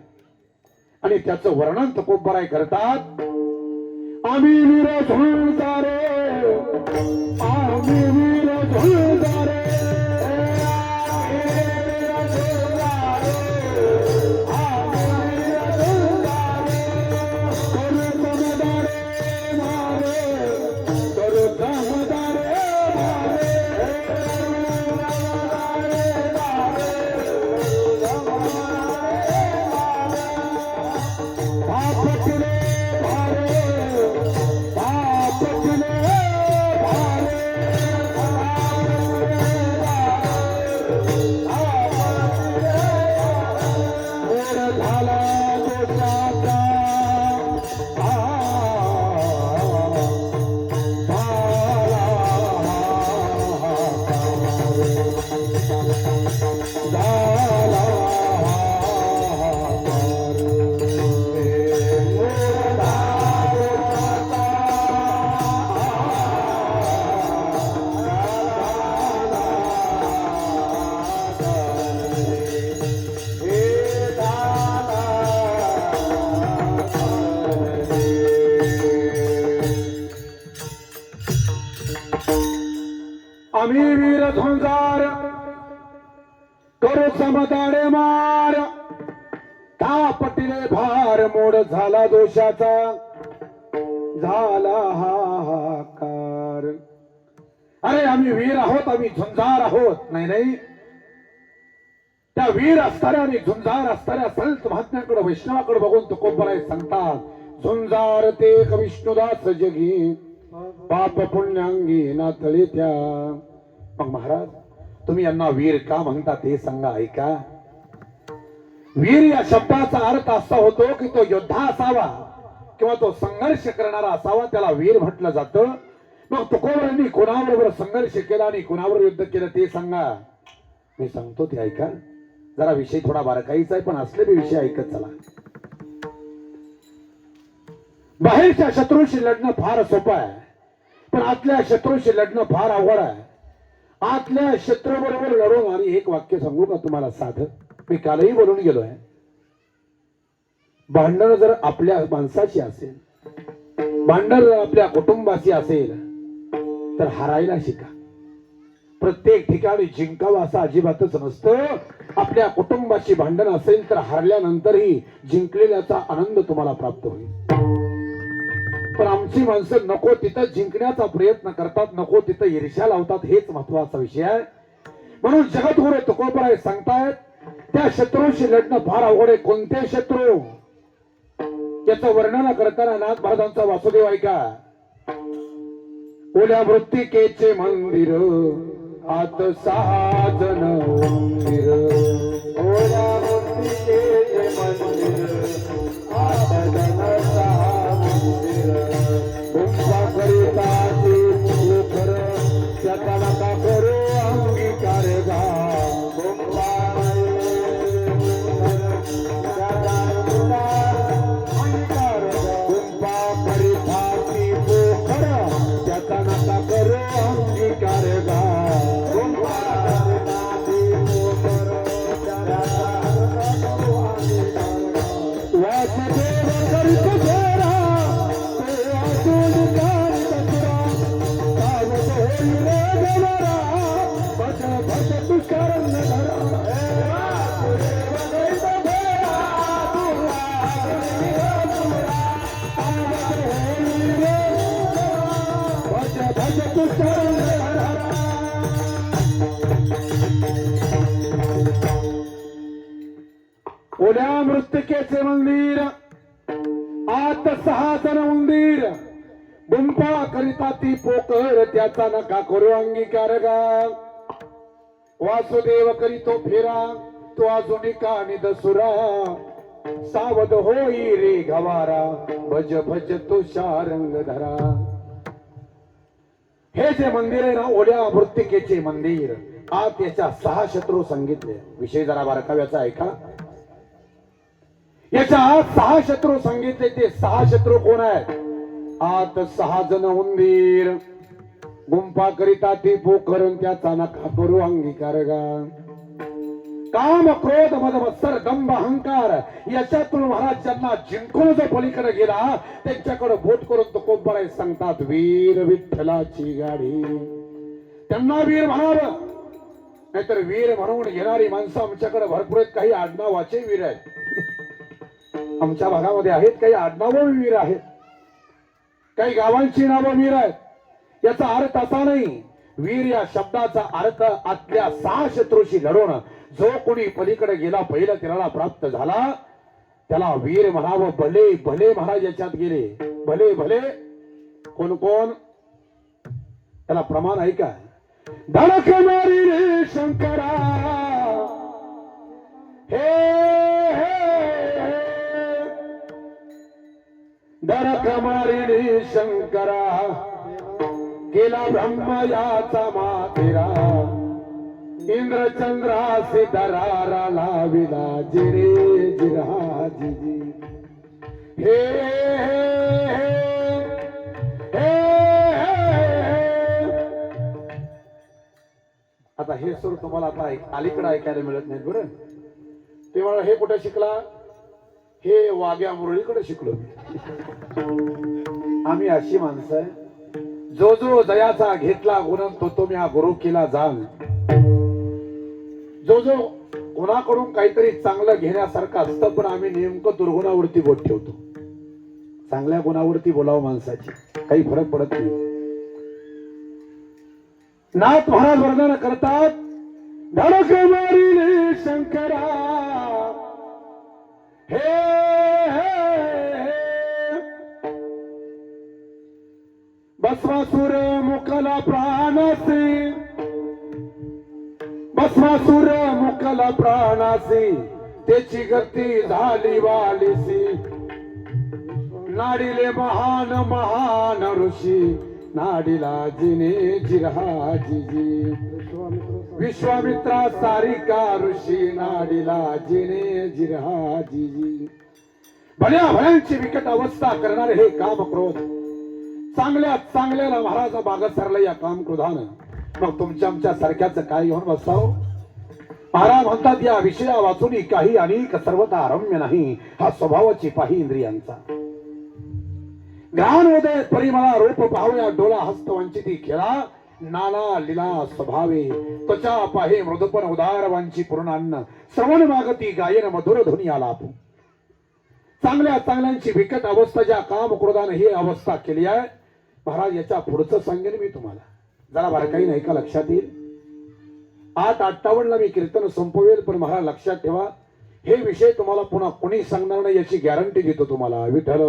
आणि त्याचं वर्णन तुकोबराय करतात. आम्ही वीर झुंजारे, आम्ही वीर झुंजारे, आम्ही वीर झुंजार करू समदाडे मार, का पटिले भार मोड झाला दोषाचा, झाला हाहाकार. अरे आम्ही वीर आहोत, आम्ही झुंजार आहोत. नाही नाही, त्या वीर असणाऱ्या आणि झुंजार असणाऱ्या संत महात्म्यांकडे वैष्णवाकडे बघून तुकोबराय सांगतात. झुंजार ते एक विष्णुदास जगी, पाप पुण्यांगी ना तळे त्या. मग महाराज तुम्ही यांना वीर का म्हणता ते सांगा, ऐका. वीर या शब्दाचा अर्थ असा होतो की तो योद्धा असावा किंवा तो संघर्ष करणारा असावा, त्याला वीर म्हटलं जातं. मग तुकोबरायांनी कोणाबरोबर संघर्ष केला आणि कोणाबरोबर युद्ध केलं ते सांगा. मी सांगतो ते ऐका. जरा विषय थोडा बारकाईचा आहे, पण असले बी विषय ऐकत चला. बाहेरच्या शत्रूशी लढणं फार सोपं आहे, पण आतल्या शत्रूशी लढणं फार अवघड आहे. आतल्या शत्रू बरोबर लढून, आणि एक वाक्य सांगू का तुम्हाला साधं, मी कालही बोलून गेलोय. भांडण जर आपल्या माणसाची असेल, भांडण जर आपल्या कुटुंबाशी असेल, तर हारायला शिका. प्रत्येक ठिकाणी जिंकावं असं अजिबातच नसतं. आपल्या कुटुंबाची भांडण असेल तर हारल्यानंतरही जिंकलेल्याचा आनंद तुम्हाला प्राप्त होईल. पण आमची माणसं नको तिथं जिंकण्याचा प्रयत्न करतात, नको तिथं ईर्ष्या लावतात. हेच महत्वाचा विषय आहे. म्हणून जगद्गुरु तुकोबराय सांगतायत, त्या शत्रूशी लढणं फार अवघड आहे. कोणते शत्रू याचं वर्णन करताना नाथ महाराजांचा वासुदेव ऐका. ओल्या मृत्तिकेचे मंदिर आत 6 जण मंदिर, ओल्या मृत्तिकेचे मंदिर आत 6 मंदिर, गुंफा करिता ते लोकर त्याचा नका करू अंगीकार गा. गुंफा करिता ती लोकर त्याचा नका करू अंगीकार गा. ओल्या मृत्तिकेचे मंदिर आत 6 जण मंदिर, गुंफा करिता ती पोकर त्याचा नका करू अंगीकार गा. वासुदेव करीतो फेरा तो अजून का निदसुरा, सावध होई रे गवारा भज भज तो शारंग धरा. हे जे मंदिर आहे ना, ओल्या मृत्तिकेचे मंदिर, आत याच्या 6 शत्रू सांगितले. विषय जरा बारकाव्याचा ऐका. याच्या 6 शत्रू सांगितले. ते 6 शत्रू कोण आहेत? आत 6 जण उंदीर गुंफा करिता ती पोखरून त्याचा नका करू अंगीकार गा. काम क्रोध मद मत्सर दंभ अहंकार याच्यातून महाराज ज्यांना जिंकून जो पलीकडे गेला त्यांच्याकडे बोट करून तो कोंबराय सांगतात वीर विठ्ठलाची गाडी. त्यांना वीर म्हणावं नाहीतर वीर म्हणून येणारी माणसं आमच्याकडे भरपूर आहेत. काही आडनावाचे वीर आहेत आमच्या भागामध्ये आहेत. काही आडनाव वीर आहेत. काही गावांची नावं वीर आहेत. याचा अर्थ असा नाही. वीर या शब्दाचा अर्थ आतल्या 6 शत्रूशी लढून जो कोणी पलीकडे गेला पहिला तिराला प्राप्त झाला त्याला वीर म्हणावं. भले भले महाराज याच्यात गेले. भले भले कोण कोण त्याला प्रमाण आहे का. धडक मारी रे शंकरा हे धडक मारी रे शंकरा केला ब्रह्म याचा मातेरा इंद्रचंद्रासी दरारा लाविला जिरे जिराजी हे आता हे सूर तुम्हाला आता अलीकडे ऐकायला मिळत नाही बरं. तेव्हा हे कुठे शिकला. हे वाघ्या मुरळीकडे शिकलो. आम्ही अशी माणसं जो जो जयाचा घेतला गुण तो तो मी हा गुरु केला जाण. जो जो कोणाकडून काहीतरी चांगलं घेण्यासारखं असतं पण आम्ही नेमकं दुर्गुणावरती बोट ठेवतो. चांगल्या गुणावरती बोलावं माणसाची काही फरक पडत नाही. नाथ महाराज वर्णन करतात धडक मारिले शंकरा हे भस्मासुर मुकला प्राणासी भस्मासुर मुकला प्राणासी त्याची गती झाली वालीसी नाडिले महान महान ऋषी नाडिला जिने जिराजी विश्वामित्रा सारिका ऋषी नाडिला जिने जिराजी. भल्या भल्यांची विकट अवस्था करणारे हे काम क्रोध चांगल्या चांगल्याला महाराज मागं सरलं या काम क्रोधानं. मग तुमच्या आमच्या सारख्याच काय घेऊन बसताव. महाराज म्हणतात या विषया वाचून काही अनेक सर्वता रम्य नाही हा स्वभावाची पाही इंद्रियांचा. ज्ञान उदय परिमळा रूप पाहूया डोळा हस्त वंचिती खेळा नाना लीला स्वभावे त्वचा पाहे मृदुपन उदार वांची पूर्णान्न श्रवण मागती गायन मधुर ध्वनी आलाप. चांगल्या चांगल्यांची विकट अवस्था ज्या काम क्रोधानं ही अवस्था केली आहे महाराज याच्या पुढचं सांगेन मी तुम्हाला. जरा बारकाईने ऐका लक्षात येईल. 8:58 ला मी कीर्तन संपवेल पण महाराज लक्षात ठेवा हे विषय तुम्हाला पुन्हा कोणी सांगणार नाही याची गॅरंटी देतो तुम्हाला. विठ्ठल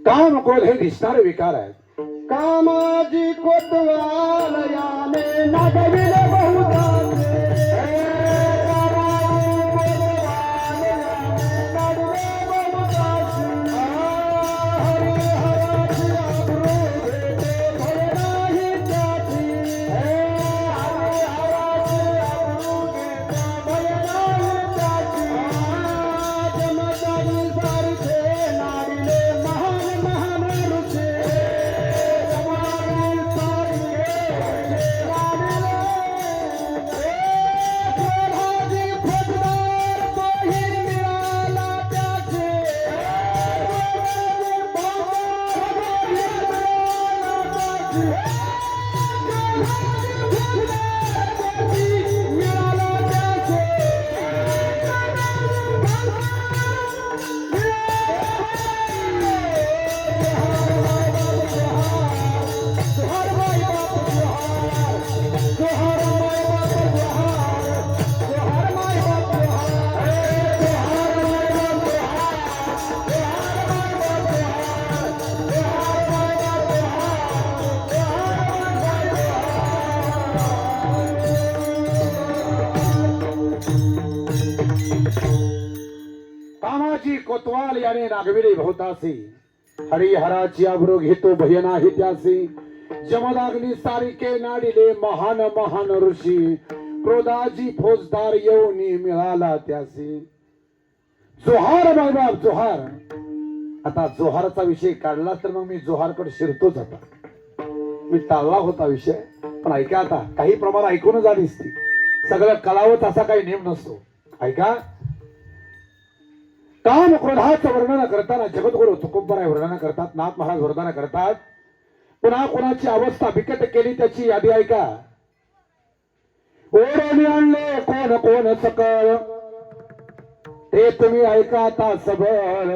काम क्रोध हे दिसणारे विकार आहेत. कामाजी कोतवाल याने नागविले बहुदासे कोतवाल याने नागविले बहुतासी हरिहराची आबरू घेतो भय नाही त्यासी जमदाग्नी सारिके नाडिले महान महान ऋषी क्रोधाची फौजदार येऊनी मिळाला त्यासी. जोहार बाबा जोहार. आता जोहारचा विषय काढला तर मग मी जोहारकडे शिरतोच. आता मी टाळला होता विषय, पण ऐका आता काही प्रमाण ऐकून जाणीस ती. सगळं कलावत असा काही नेम नसतो. ऐका, काम क्रोधाचं वर्णन करताना जगद्गुरु तुकोबराय वर्णन करतात, नाथ महाराज वर्णन करतात. पुन्हा कोणाची अवस्था बिकट केली त्याची यादी ऐका. ओढून आणले कोण कोण सकळ, ते तुम्ही ऐका आता सबळ.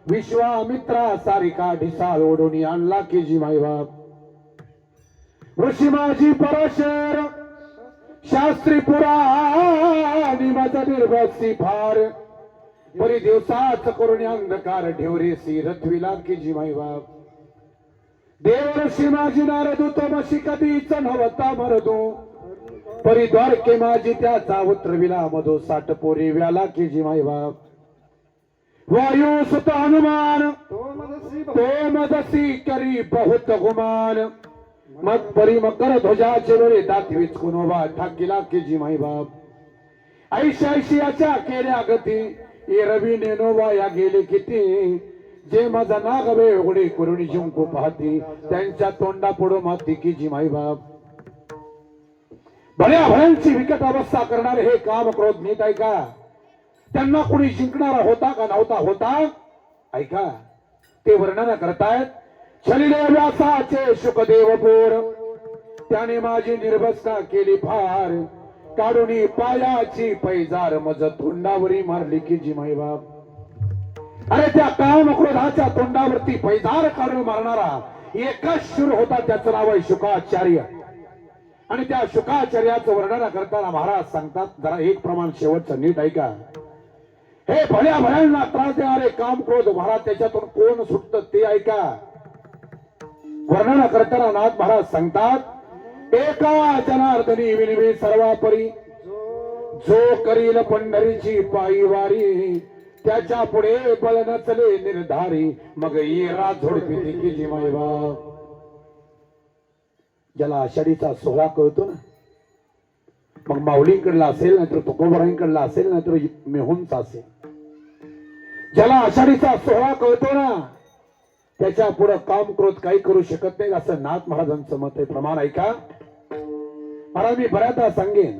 विश्वामित्रा सारिका ढिसाळ ओढून आणला की जी माईबाप. ऋषी माझी परशर शास्त्री पुराणी माझा निर्भसी फार. परी दिवसाच करून अंधकार ढेवरे सी रथविला की जी माईबाप. देव ऋषी माझी नारदू तो मशी कधीच नव्हता मरदू. परी द्वारके माझी त्याचा उतरविला मधो 60 पोरी व्याला की जी माईबाप. वायू सुत हनुमान तो मदसी करी बहुत गुमान. मग परी मकर ध्वजाचे वरे दात विचकून उभा ठाकीला की जी माईबाप. ऐशाच्या केल्या गती ये रवी नेनोबा या गेले किती. जे माझा नागवे उघडे करुणी जिंकू पाहती त्यांच्या तोंडा पुढं माती की जी माईबाप. भल्या भयांची विकट अवस्था करणारे हे काम क्रोध नीट ऐका. त्यांना कोणी जिंकणारा होता का नव्हता होता ऐका. ते वर्णन करतायत. छलिले व्यासाचे शुकदेव पोर, त्याने माझी निर्भस्ता केली फार. काढून पायाची पैजार मज तोंडावरी मारली की जी माईबाप. अरे त्या काम क्रोधाच्या तोंडावरती पैजार काढून मारणारा एकच शूर होता, त्याचं नाव आहे शुकाचार्य. आणि त्या शुकाचार्याचं वर्णन करताना महाराज सांगतात, जरा एक प्रमाण शेवटचं नीट ऐका. हे भल्या भल्यांना त्रास देणारे काम क्रोध महाराज त्याच्यातून कोण सुटत ते ऐका. वर्णन करताना नाथ महाराज सांगतात, एका जनार्दनी विनवी सर्वापरी, जो करील पंढरीची पायी वारी. त्याच्या पुढे बळ नचले निर्धारी, मग येरा झोडपी की जी माईबाप. ज्याला आषाढीचा सोहळा कळतो ना, मग माऊलींकडला असेल नाहीतर तुकोबराईंकडला असेल नाहीतर मेहुणचा असेल, ज्याला आषाढीचा सोहळा कळतो ना त्याच्या पुढे काम क्रोध काही करू शकत नाही, असं नाथ महाराजांचं मत आहे. प्रमाण ऐका. महाराज मी बऱ्याचदा सांगेन,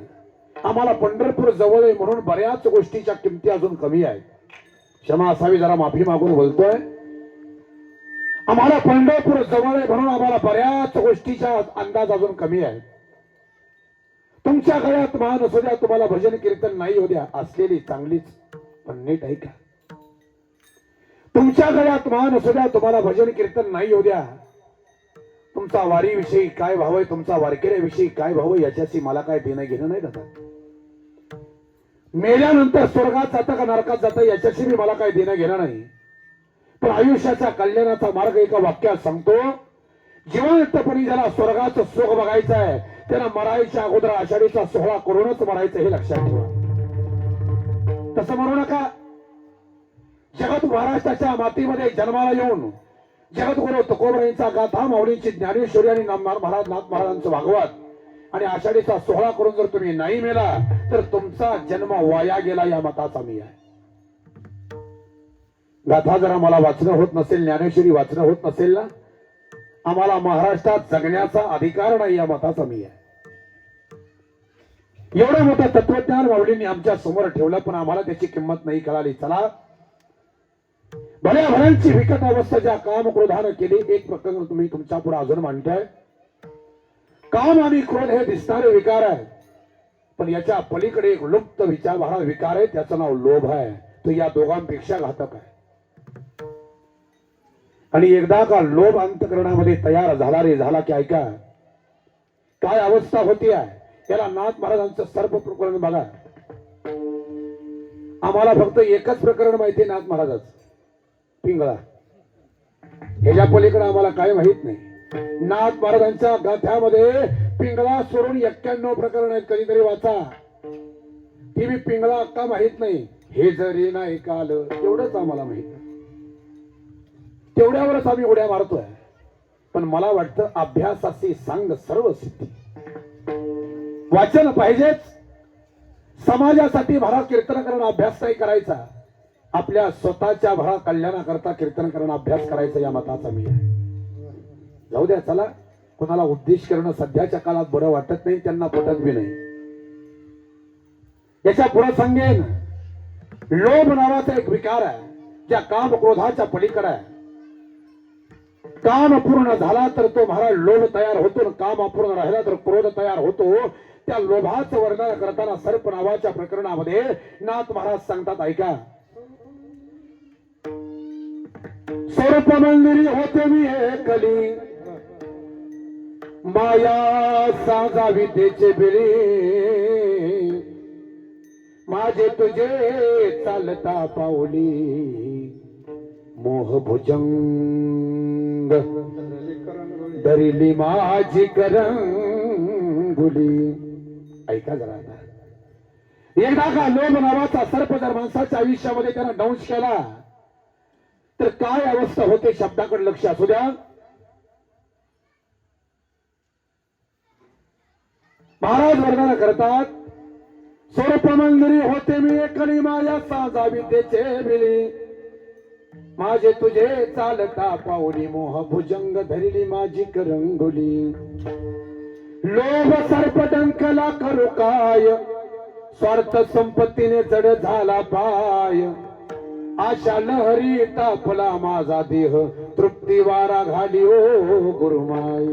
आम्हाला पंढरपूर जवळ आहे म्हणून बऱ्याच गोष्टीच्या किमती अजून कमी आहेत. क्षमा असावी, जरा माफी मागून बोलतोय. आम्हाला पंढरपूर जवळ आहे म्हणून आम्हाला बऱ्याच गोष्टीचा अंदाज अजून कमी आहे. तुमच्या गळ्यात मान असू द्या, तुम्हाला भजन कीर्तन नाही होऊ द्या, असलेली चांगलीच, पण नीट ऐका. तुमच्या गळ्यात मान असू द्या, तुम्हाला भजन कीर्तन नाही होऊ द्या, तुमचा वारीविषयी काय भाव आहे, तुमचा वारकऱ्याविषयी काय भाव आहे, याच्याशी मला काय देणं घेणं नाही दादा. मेल्यानंतर स्वर्गात जातं का नरकात जातं याच्याशी मी मला काय देणं घेणं नाही. पण आयुष्याच्या कल्याणाचा मार्ग एका वाक्यात सांगतो. जिवंतपणी ज्याला स्वर्गाचं सुख बघायचं आहे त्याला मरायच्या अगोदर आषाढीचा सोहळा करूनच मरायचं, हे लक्षात ठेवा. तसं म्हणू नका. जगत महाराष्ट्राच्या मातीमध्ये जन्माला येऊन जगद्गुरु तुकोबरायांचा गाथा, माऊलींची ज्ञानेश्वरी आणि महाराज नाथ महाराजांचं भागवत आणि आषाढीचा सोहळा करून जर तुम्ही नाही मेला तर तुमचा जन्म वाया गेला, या मताचा मी आहे. गाथा जरा मला वाचणं होत नसेल, ज्ञानेश्वरी वाचणं होत नसेल ना, आम्हाला महाराष्ट्रात जगण्याचा अधिकार नाही, या मताचा मी आहे. एवढं मोठं तत्वज्ञान माऊलींनी आमच्या समोर ठेवलं, पण आम्हाला त्याची किंमत नाही कळाली. चला, भल्या भल्यांची विकट अवस्था ज्या काम क्रोधानं केली, एक प्रकरण तुम्ही तुमच्या पुढे अजून मांडताय. काम आणि क्रोध हे दिसणारे विकार आहे, पण याच्या पलीकडे एक लुप्त विचारधारा विकार आहे, त्याचं नाव लोभ आहे. तो या दोघांपेक्षा घातक आहे. आणि एकदा का लोभ अंतःकरणामध्ये तयार झाला की ऐका काय अवस्था होती आहे. याला नाथ महाराजांचं सर्व प्रकरण बघा. आम्हाला फक्त एकच प्रकरण माहिती नाथ महाराजाचं, पिंगळा. ह्याच्या पलीकडे आम्हाला काय माहित नाही. नाथ महाराजांच्या गाथ्यामध्ये पिंगळा सोडून 91 प्रकरण आहेत. कधीतरी वाचा. ती मी पिंगळा अक्का माहित नाही. हे जरी नाही काल, एवढंच आम्हाला माहित. तेवढ्यावरच आम्ही उड्या मारतोय. पण मला वाटतं अभ्यासाची सांग सर्व सिद्धी. वाचन पाहिजेच, समाजासाठी भरा कीर्तन करणं अभ्यास नाही करायचा, आपल्या स्वतःच्या भरा कल्याणाकरता कीर्तन करणं अभ्यास करायचा, या मताचा मी आहे. जाऊ द्या, चला, कोणाला उद्देश करणं सध्याच्या काळात बरं वाटत नाही, त्यांना पटत बी नाही. याच्या पुढे सांगेन, लोभ नावाचा एक विकार आहे, ज्या काम क्रोधाच्या पलीकडे आहे. काम पूर्ण झाला तर तो महाराज लोभ तयार होतो, काम अपूर्ण राहिला तर क्रोध तयार होतो. त्या लोभाचं वर्णन करताना सर्प नावाच्या प्रकरणामध्ये नाथ महाराज सांगतात, ऐका. सर्प मंदिरी होते मी एकली, माया साजा विद्येचे बिळी, माझे तुझे चालता पाऊली, मोह भुजंग दरिली माझी करंगुली. ऐका जरा आता. एकदा का लोभ नावाचा सर्प जर माणसाच्या आयुष्यामध्ये त्यानं दंश केला तर काय अवस्था होते, शब्दाकडे लक्ष असू द्या. महाराज वर्णन करतात, सर्पमंदिरी होते मी एकली, माया साजा विद्येचे बिली, माझे तुझे चालता पाऊली, मोह भुजंग धरली माझी करंगुली. लोभ सर्प डंकला करू काय, स्वार्थ संपत्तीने जड झाला पाय, आशा लहरी तापला माझा देह, तृप्ती वारा घाली ओ गुरुमाय.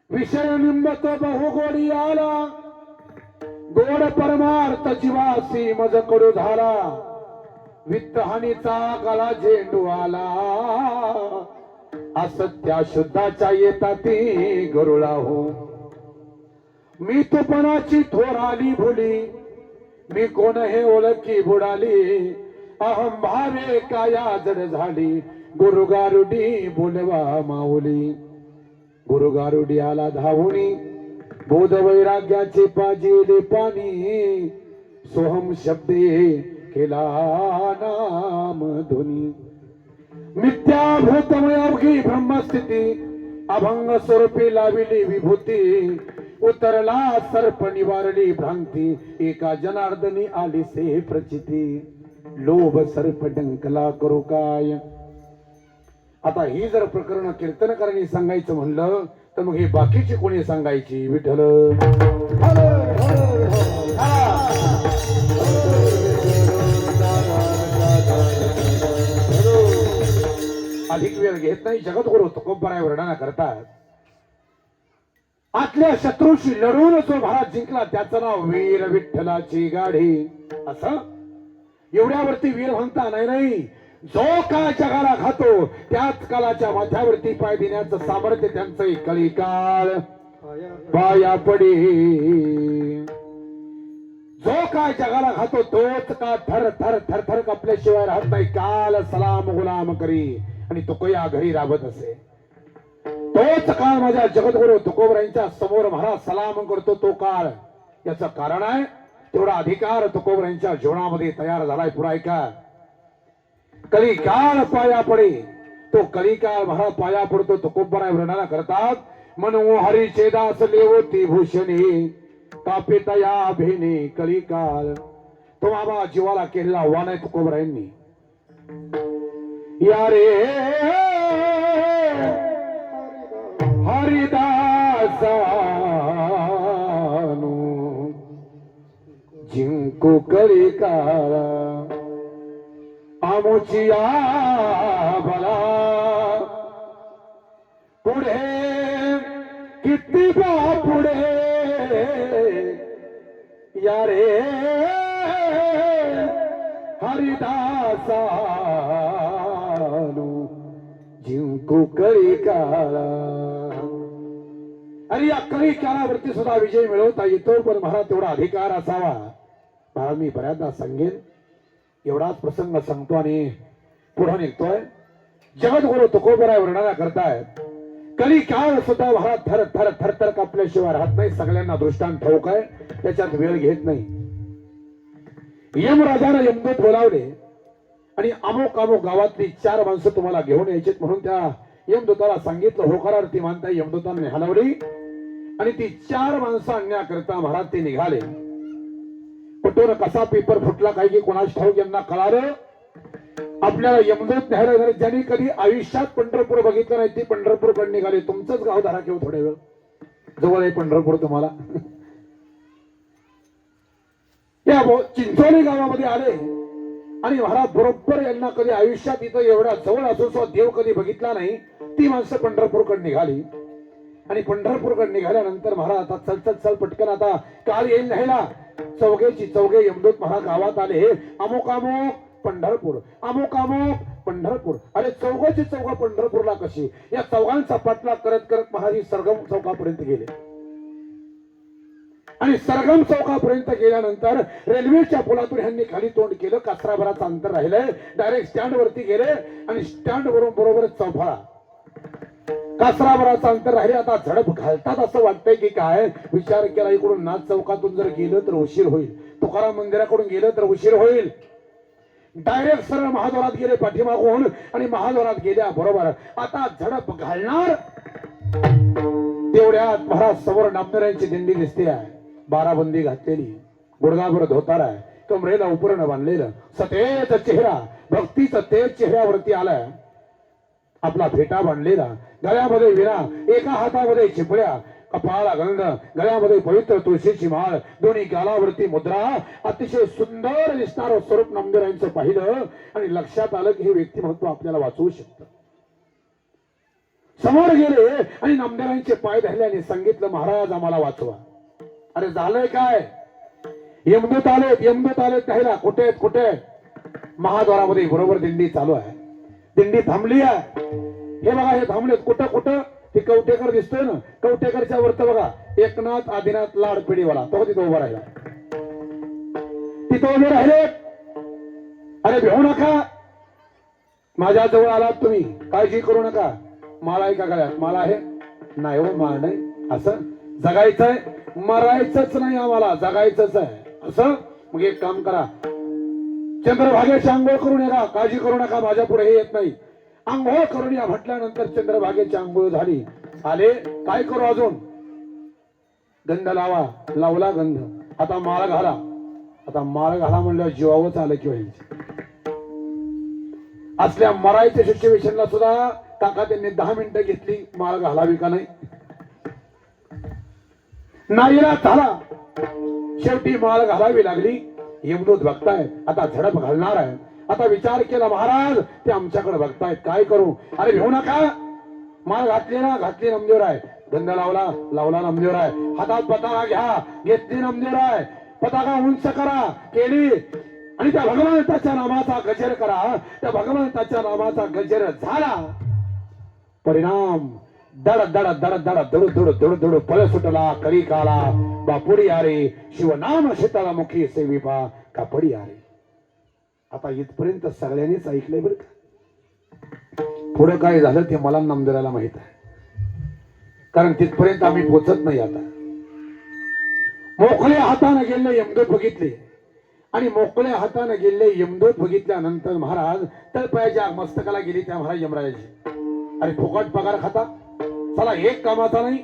विषय निंबत बहु गोडी आला, गोड परमार्थ जीवासी मज कडू झाला, वित्त हानीचा गळा झेंडू आला, असत्या शुद्धाच्या येताती गरुळा हो. मी तुपणाची थोराली भुली, मी कोण हे ओळखी बुडाली, अहम भावे काया जड झाली, गुरुगारुडी बोलवा माऊली. गुरुगारुडी आला धावुनी, बोध वैराग्याचे पाजिले पाणी, सोहम शब्दे केला नाम ध्वनी. मिथ्याभूतमय अवघी ब्रह्मस्थिती, अभंग स्वरूपी लाविली विभूती, उतरला सर्प निवारली भ्रांती, एका जनार्दनी आली से प्रचिती, लोभ सर्प डंकला करू काय. आता ही जर प्रकरण कीर्तनकारांनी सांगायचं म्हणलं तर मग ही बाकीची कोणी सांगायची. विठ्ठल अधिक वेळ घेत नाही. जगद्गुरु तुकोबराय वर्णना करतात, आतल्या शत्रूशी लढून जो महाराज जिंकला त्याचं नाव वीर विठ्ठलाची गाडी. असं एवढ्यावरती वीर म्हणता नाही, जो काय जगाला खातो त्याच कालाच्या माथ्यावरती पाय देण्याचं सामर्थ्य त्यांचं कलिकाळ पाया पडी. जो काय जगाला खातो तोच का थर थर थर थर कापल्याशिवाय राहत नाही. काल सलाम गुलाम करी आणि तुकोया घरी राबत असे. तोच काळ माझ्या जगद्गुरु तुकोबरायांच्या समोर महाराज सलाम करतो. तो काळ याचं कारण आहे तेवढा अधिकार तुकोबरायांच्या जीवनामध्ये तयार झालाय. पुरा ऐका. कलिकाळ पाया पडे. तो कलिकाळ महाराज पाया पडतो. तुकोबराय वर्णना करतात, मनोहरी चेदास लेवती भूषणी, कापितया भेने कलिकाळ. तो बाबा जीवाला केलेला आव्हान आहे तुकोबरायांनी. या रे हरिदासानु जिंकू कलिकाळ, आमुचिया बला पुढे किती बा पुढे. या रे हरिदासानु जिंकू कलिकाळ. अरे या कलिकाळावरती सुद्धा विजय मिळवता येतो, पण महाराज तेवढा अधिकार असावा. महाराज मी बऱ्याचदा सांगेन, एवढाच प्रसंग सांगतो आणि पुढे निघतोय. जगद्गुरु तुकोबराय वर्णना करतायत, कलिकाळ सुद्धा महाराज थर थर थर थर कापल्याशिवाय राहत नाही. सगळ्यांना दृष्टांत ठाऊक आहे, त्याच्यात वेळ घेत नाही. यमराजानं यमदूत बोलावले आणि अमुक अमुक गावातली 4 माणसं तुम्हाला घेऊन यायचे म्हणून त्या यमदूताला सांगितलं होकारार्थी मानता यमदूताने हलवली आणि ती 4 माणसं आणण्याकरता महाराज ते निघाले. कुठून कसा पेपर फुटला काय की कोणाच ठाऊक यांना कळालं. आपल्याला यमदूत न्यायला झाले. ज्यांनी कधी आयुष्यात पंढरपूर बघितलं नाही ते पंढरपूरकडे निघाले. तुमचंच गाव धरा किंवा थोडे वेळ जवळ आहे पंढरपूर तुम्हाला. या चिंचोली गावामध्ये आले आणि महाराज बरोबर यांना कधी आयुष्यात इथं एवढ्या जवळ असून सुद्धा देव कधी बघितला नाही. ती माणसं पंढरपूरकडे निघाली आणि पंढरपूरकडे निघाल्यानंतर महाराज आता चल चल चल पटकन आता काल येईल न्यायला. चौघे यमदूत महाराज गावात आले. अमुक अमुक पंढरपूर, अमुक अमुक पंढरपूर. अरे चौघाची चौघा पंढरपूरला कशी. या चौघांचा पाठलाग करत करत महाराज सरगम चौकापर्यंत गेले आणि सरगम चौकापर्यंत गेल्यानंतर रेल्वेच्या पुलातून ह्यांनी खाली तोंड केलं. कासराभराचं अंतर राहिलंय. डायरेक्ट स्टँड वरती गेले आणि स्टँड वरून बरोबर चौफळा. कासराभराचं अंतर राहिले. आता झडप घालतात असं वाटतंय की काय. विचार केला इकडून नाथ चौकातून जर गेलं तर उशीर होईल. तुकाराम मंदिराकडून गेलं तर उशीर होईल. डायरेक्ट सरळ महाद्वारात गेले पाठीमागून आणि महाद्वारात गेल्या बरोबर आता झडप घालणार तेवढ्यात महाराज समोर नामदेवांची दिंडी दिसते आहे. 12 बंदी घातलेली, गुडघाभर धोतार आहे, कमरेला उपरण बांधलेलं, सतेज चेहरा, भक्तीचं तेज चेहऱ्यावरती आलाय. आपला फेटा बांधलेला, गळ्यामध्ये विणा, एका हातामध्ये चिपळ्या, कपाळाला गंध, गळ्यामध्ये पवित्र तुळशीची माळ, दोन्ही गालावरती मुद्रा. अतिशय सुंदर दिसणारं स्वरूप नामदेवांचं पाहिलं आणि लक्षात आलं की हे व्यक्तिमत्व आपल्याला वाचवू शकतं. समोर गेले आणि नामदेवांचे पाय धरले आणि सांगितलं महाराज आम्हाला वाचवा. अरे झालंय काय. यमदूत आलेत त्याला. कुठे कुठे. महाद्वारामध्ये बरोबर दिंडी चालू आहे. दिंडी थांबली आहे. हे बघा हे थांबलेत. कुठं कुठं ते कवटेकर दिसतोय ना. कवटेकरच्या वरत बघा एकनाथ आदिनाथ लाडपिढीवाला तो तिथं उभा राहिला. तिथं उभे राहिले. अरे भेऊ नका. माझ्या जवळ आलात तुम्ही. काळजी करू नका. माळा आहे का गळ्यात. माळा आहे नाही हो माळ नाही. असं जगायचंय मरायचंच नाही आम्हाला जगायचंच आहे असं. मग एक काम करा चंद्रभागेची आंघोळ करून या. काळजी करू नका माझ्या पुढे हे येत नाही. आंघोळ करून या म्हटल्यानंतर चंद्रभागेची आंघोळ झाली. आले काय करू अजून. गंध लावा. लावला गंध. आता माळ घाला. आता माळ घाला म्हणल्यावर जीवावच आलं किंवा असल्या मरायच्या सिच्युएशनला सुद्धा काका त्यांनी 10 मिनिटं घेतली. माळ घालावी का नाही. नाईला झाला. शेवटी माळ घालावी लागली. यमदूत बघताय आता झडप घालणार आहे. आता विचार केला महाराज ते आमच्याकडे बघतायत काय करू. अरे घेऊ नका. माळ घातली ना. घातली नामदेवराय. गंध लावला. लावला नामदेवराय. हातात पताका घ्या. घेतली नामदेवराय. पताका उंच करा. केली आणि त्या भगवंताच्या नामाचा गजर करा. त्या भगवंताच्या नामाचा गजर झाला. परिणाम दड दड दड दड दडू दडू दडू दडू पळ सुटला. करी काला बापुडी आरे शिवनाम शीतला मुखी सेविपा कापडी आरे. आता इथपर्यंत सगळ्यांनीच ऐकलंय बरं का. पुढे काय झालं ते मला नामदेवाला माहित आहे. कारण तिथपर्यंत आम्ही पोचत नाही. आता मोकळ्या हाताने गेले यमदूत बघितले आणि मोकळ्या हाताने गेले यमदूत बघितल्यानंतर महाराज तळपायाच्या मस्तकाला गेली त्या महाराज यमराजाची. अरे फुकट पगार खाता. चला एक कामाचा नाही.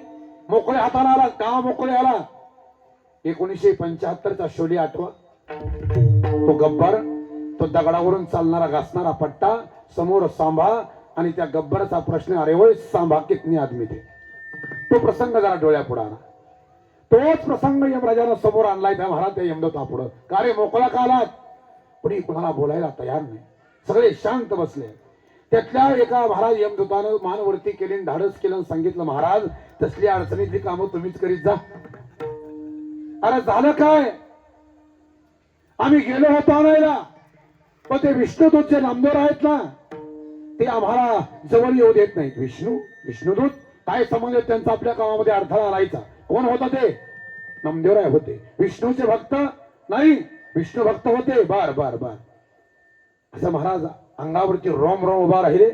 मोकळ्या हाताने आला. का मोकळे आला. 1975चा शोले आठवा. तो गब्बर. तो दगडावरून चालणारा घासणारा पट्टा. समोर सांभा आणि त्या गब्बरचा प्रश्न अरे वय सांभा कितनी आदमी थे. तो प्रसंग जरा डोळ्यापुढे आला. तोच प्रसंग यमराजानं समोर आणलाय त्या महाराज त्या यमदूतापुढं. का रे मोकळा का आलात. पण कुणाला बोलायला तयार नाही. सगळे शांत बसले. त्यातल्या एका महाराज यमदूतानं मानवरती केली. धाडस केलं. सांगितलं महाराज तसली अडचणीतली कामं तुम्हीच करीत जा. अरे झालं काय. आम्ही गेलो होतो आणायला पण ते विष्णुदूतचे नामदेव आहेत ना ते आम्हाला जवळ येऊ देत नाहीत. विष्णुदूत काय समज त्यांचा आपल्या कामामध्ये अडथळा आणायचा. कोण होता ते. नामदेवराय होते. विष्णूचे भक्त नाही. विष्णू भक्त होते. बर बर बर असं महाराज अंगावरची रोम रोम उभा राहिले.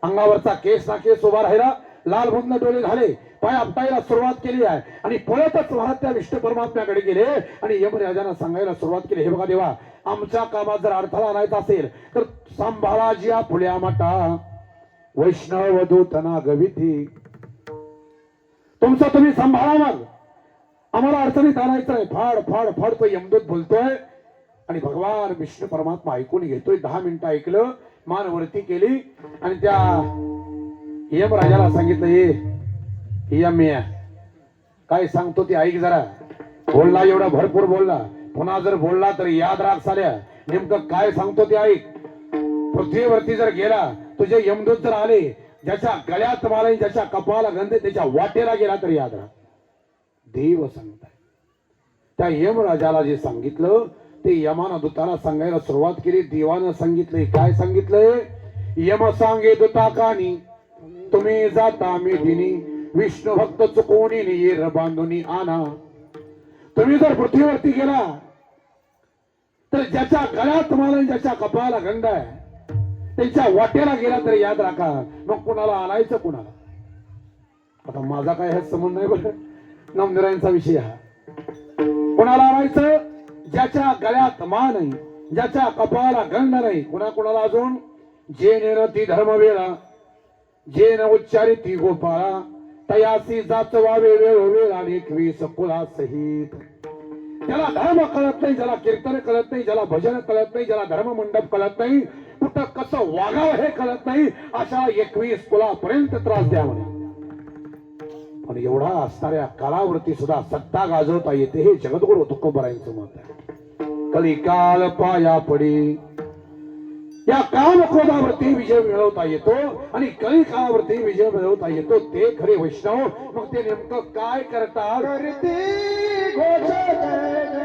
अंगावरचा केस ना केस उभा राहिला. लाल बुंद डोळे झाले. पाय आपटायला सुरुवात केली आहे आणि पळतच महाराज त्या विष्णू परमात्म्याकडे गेले आणि यमराजांना सांगायला सुरुवात केली. हे बघा देवा आमच्या कामात जर अडथळा आणायचा असेल तर सांभाळा जिया फुल्या माटा. वैष्णव दूतना गविती. तुमचं तुम्ही सांभाळा. मग आम्हाला अडचणीत आणायचं नाही. फाड फाड फाड तो यमदूत बोलतोय आणि भगवान विष्णू परमात्मा ऐकून घेतोय. 10 मिनिटं ऐकलं, मान वरती केली आणि त्या यमराजाला सांगितलं, ये यम या, काय सांगतो ते ऐक जरा. बोलला एवढा भरपूर बोलला. पुन्हा जर बोलला तर याद राख साल्या. नेमकं काय सांगतो ते ऐक. पृथ्वीवरती जर गेला, तुझे यमदूत जर आले, ज्याच्या गळ्यात माला ज्याच्या कपाला गंध त्याच्या वाटेला गेला तर याद राख. देव सांगताय. त्या यमराजाला जे सांगितलं ते यमाना दूताला सांगायला सुरुवात केली. देवानं सांगितलंय, काय सांगितलंय? यम सांगे दूता कानी तुम्ही जाता मेदिनी विष्णू भक्त चुकवणी येर बांधुनी आणा. तुम्ही जर पृथ्वीवरती गेला तर ज्याच्या गळ्यात माला ज्याच्या कपाला गंध आहे त्यांच्या वाटेला गेला तर याद राखा. मग कुणाला आणायचं कुणाला? आता माझा काय ह्यात संबंध नाही बरं, नामदेवांचा विषय हा. कुणाला आणायचं? ज्याच्या गळ्यात मान नाही, ज्याच्या कपाला गंध नाही. कुणाला अजून? जे नेन ती धर्म वेळा, जे न उच्चारी ती गोपाळा, तयासी जाचवावे वेळ आणि 21 कुला सहित. ज्याला धर्म कळत नाही, ज्याला कीर्तन कळत नाही, ज्याला भजन कळत नाही, ज्याला धर्म मंडप कळत नाही, कुठं कसं वागावं हे कळत नाही, अशा 21 कुलापर्यंत त्रास द्या म्हणे. पण एवढा असणाऱ्या कालावरती सुद्धा सत्ता गाजवता येते हे जगद्गुरु तुकोबरायांचं मत आहे. कलिकाल पाया पडी या काम क्रोधावरती विजय मिळवता येतो आणि कलिकालावरती विजय मिळवता येतो ते खरे वैष्णव. मग ते नेमकं काय करतात? करते घोष जय जयकार, करते घोष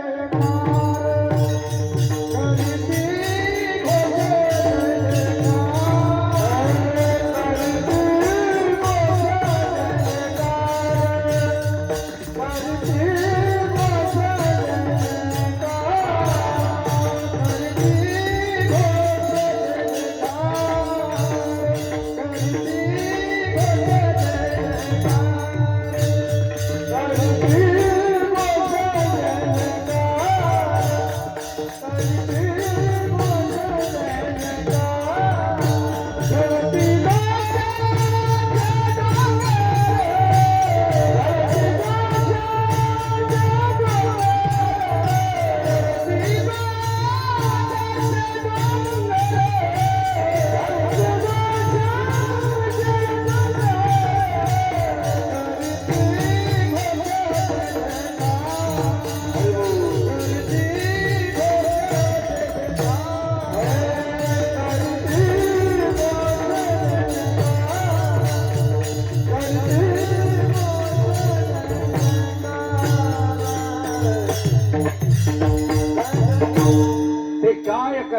जय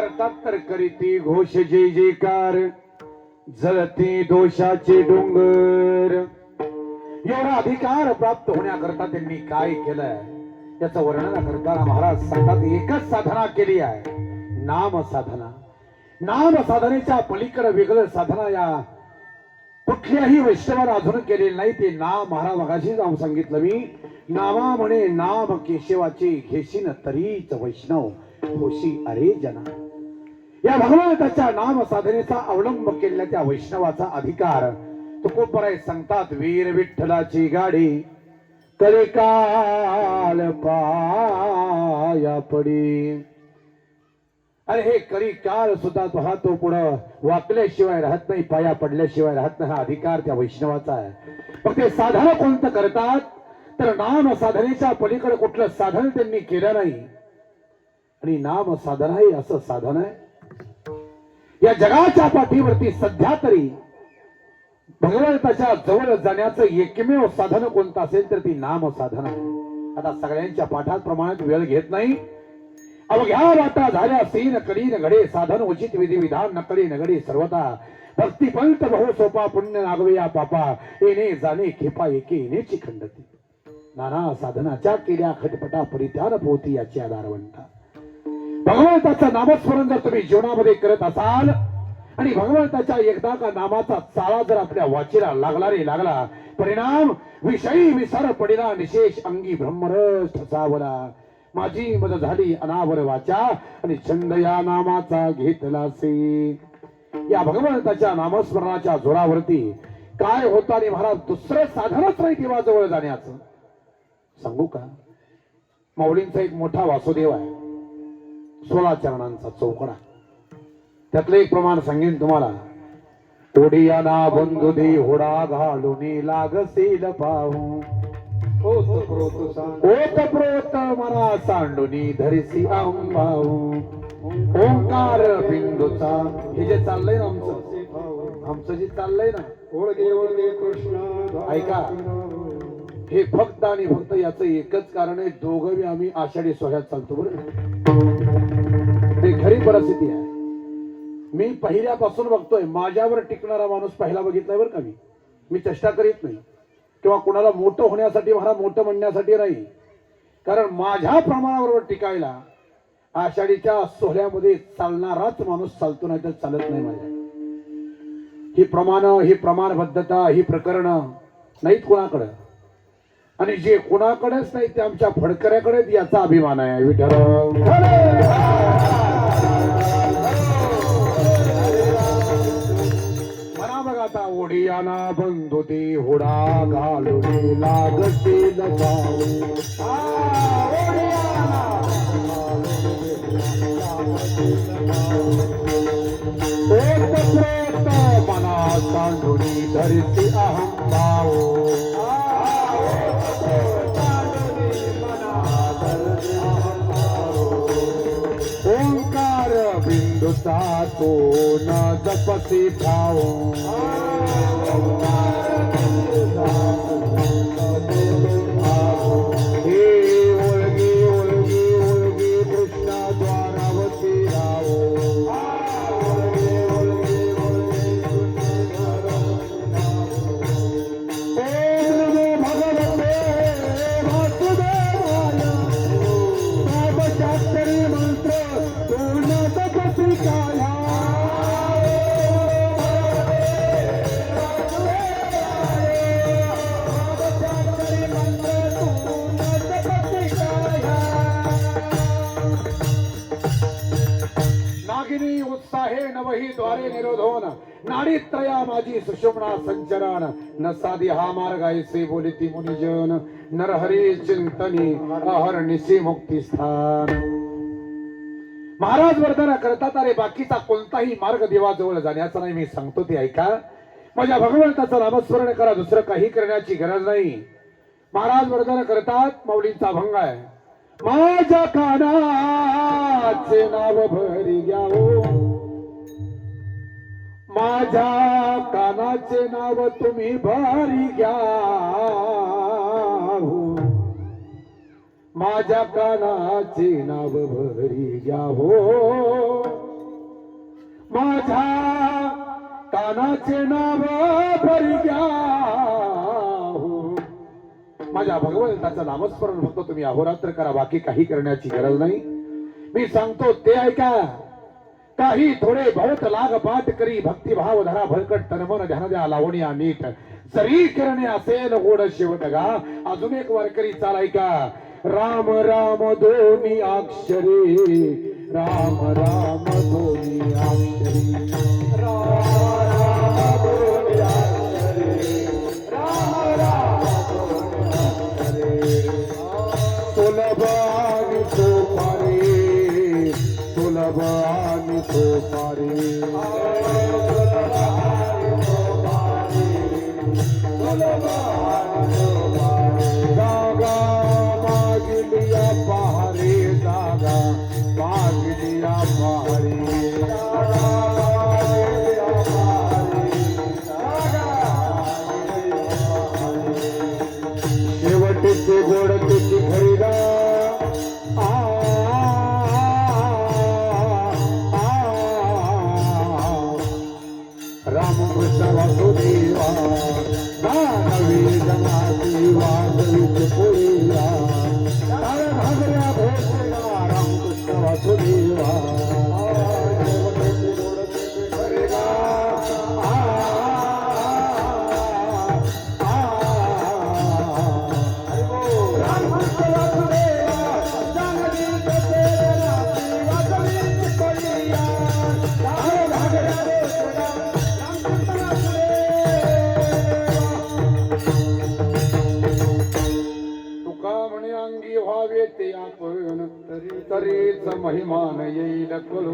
तर करीती घोष जय जयकार, जळती दोषाचे डोंगर. एवढा अधिकार प्राप्त होण्याकरता त्यांनी काय केलंय त्याचं वर्णन करताना महाराज सांगतात, एकच साधना केली आहे, नाम साधना. नाम साधनेच्या पलीकडे वेगळं साधना या कुठल्याही वैष्णवाला अजून केलेलं नाही. ते नाम महाराज मगाशी जाऊन सांगितलं मी, नामा म्हणे नाम केशवाचे घेशीन तरीच वैष्णव होशी अरे जना. या भगवंताच्या नाम साधनेचा अवलंब केलेल्या त्या वैष्णवाचा अधिकार तुकोबराय सांगतात. वीर विठ्ठलाची गाडी कलिकाल पाया पडी. अरे हे कलिकाल सुद्धा पाहतो पुढं वाकल्याशिवाय राहत नाही, पाया पडल्याशिवाय राहत नाही. हा अधिकार त्या वैष्णवाचा आहे. मग ते साधन कोणतं करतात तर नाम साधनेच्या पलीकडे कुठलं साधन त्यांनी केलं नाही. आणि नाम साधन आहे असं साधन आहे या जगाच्या पाठीवरती सध्या तरी भगवंताच्या जवळ जाण्याचं एकमेव साधन कोणतं असेल तर ती नाम साधन आहे. आता सगळ्यांच्या पाठात प्रमाणात वेळ घेत नाही. अवघ्या वाटा झाल्या सीन करीन घडे, साधन उचित विधी विधान नकळी नगडी सर्वता. भक्ती पंत बहु सोपा पुण्य नागवे या पापा, येणे जाणे खेपा एके येण्याची खंडती. नाना साधनाच्या केल्या खटपटा परित्यान पोती याची आधारवंता. भगवंताचं नामस्मरण जर तुम्ही जीवनामध्ये करत असाल आणि भगवंताच्या एकदा का नामाचा चाळा जर आपल्या वाचीला लागला रे लागला, परिणाम विषयी विसर पडिला, निशेष अंगी ब्रह्मरस ठसावला. माझी मद झाली अनावर वाचा आणि छंद या नामाचा घेतला से. या भगवंताच्या नामस्मरणाच्या जोरावरती काय होतं आणि महाराज दुसरं साधनच नाही देवाजवळ जाण्याचं. सांगू का? माऊलींचा एक मोठा वासुदेव आहे, 16 चरणांचा चौकडा. त्यातलं एक प्रमाण सांगेन तुम्हाला. ओडियाना बंधू दे होडा घालून लागसेल पाहू, ओत प्रोत मना सांडुनी धरिसी अंबाऊ, ओंकार बिंदूचा. हे जे चाललंय ना आमचं जे चाललंय ना, ओळगे ओळगे कृष्ण ऐका, हे फक्त आणि फक्त याचं एकच कारण आहे, दोघं बी आम्ही आषाढी सोहळ्यात चालतो बरं. हे खरी परिस्थिती आहे. मी पहिल्यापासून बघतोय, माझ्यावर टिकणारा माणूस पहिला बघितलाय बरं का. मी चेष्टा करीत नाही किंवा कोणाला मोठं होण्यासाठी, मला मोठं म्हणण्यासाठी नाही, कारण माझ्या प्रमाणाबरोबर टिकायला आषाढीच्या सोहळ्यामध्ये चालणाराच माणूस चालतो, नाही तर चालत नाही. माझ्या ही प्रमाण, ही प्रमाणबद्धता, ही प्रकरण नाहीत कोणाकडं, आणि जे कोणाकडेच नाही ते आमच्या फडकऱ्याकडेच याचा अभिमान आहे. विठ्ठल म्हणा बघा आता. ओडियाना बंधू ते होडा घालून लागतील पाहू, मना सांडुनी धरती अहंभाऊ, ओंकार बिंदूचा तो न जपसी ठाऊ, हे ओळगी ओळगी ओळगी कृष्ण द्वारावती राहो, नागिनी उत्साहे नवही द्वारे निरोधोन, नाडी त्रया माझी सुषुम्ना संचरण, न साधी हा मार्ग ऐसे बोलिती मुनिजन, नरहरी चिंतनी अहर्निशी मुक्ती स्थान. महाराज वर्धन करतात. अरे बाकीचा कोणताही मार्ग देवाजवळ जाण्याचा नाही, मी सांगतो ते ऐका. माझ्या भगवंताचं नामस्मरण करा, दुसरं काही करण्याची गरज नाही. महाराज वर्धन करतात. माऊलींचा अभंग आहे. माझ्या कानाचे नाव भरी घ्यावो, माझ्या कानाचे नाव तुम्ही भरी घ्या, माझ्या कानाचे नाव भरी घ्या हो, माझ्या कानाचे नाव भरी घ्या हो. माझ्या भगवंताचं नामस्मरण फक्त तुम्ही अहोरात्र करा, बाकी काही करण्याची गरज नाही. मी सांगतो ते ऐका. काही थोडे बहुत लाग पाठ करी, भक्तिभाव धरा भरकट, तनमन ध्यान द्या लावण्या नीट, जरी करणे असेल गोड शेवट गा. अजून एक वारकरी चाल ऐका. राम राम दोन्ही अक्षरे, राम राम दोन्ही अक्षरे, राम राम दोन्ही अक्षरे, राम राम दोन्ही अक्षरे, सुलभ आणि सोपारे, सुलभ आणि सोपारे, जागा मागिलिया पहारे, जागा मागिलिया पहारे, शेवटीचे गोड तुझी घरीला रामकृष्ण वासुदेवा, दानवी जनाती वासवीच पुरीला, भागऱ्या भोसला रामकृष्ण वासुदेवा. महिमान येईल कळू.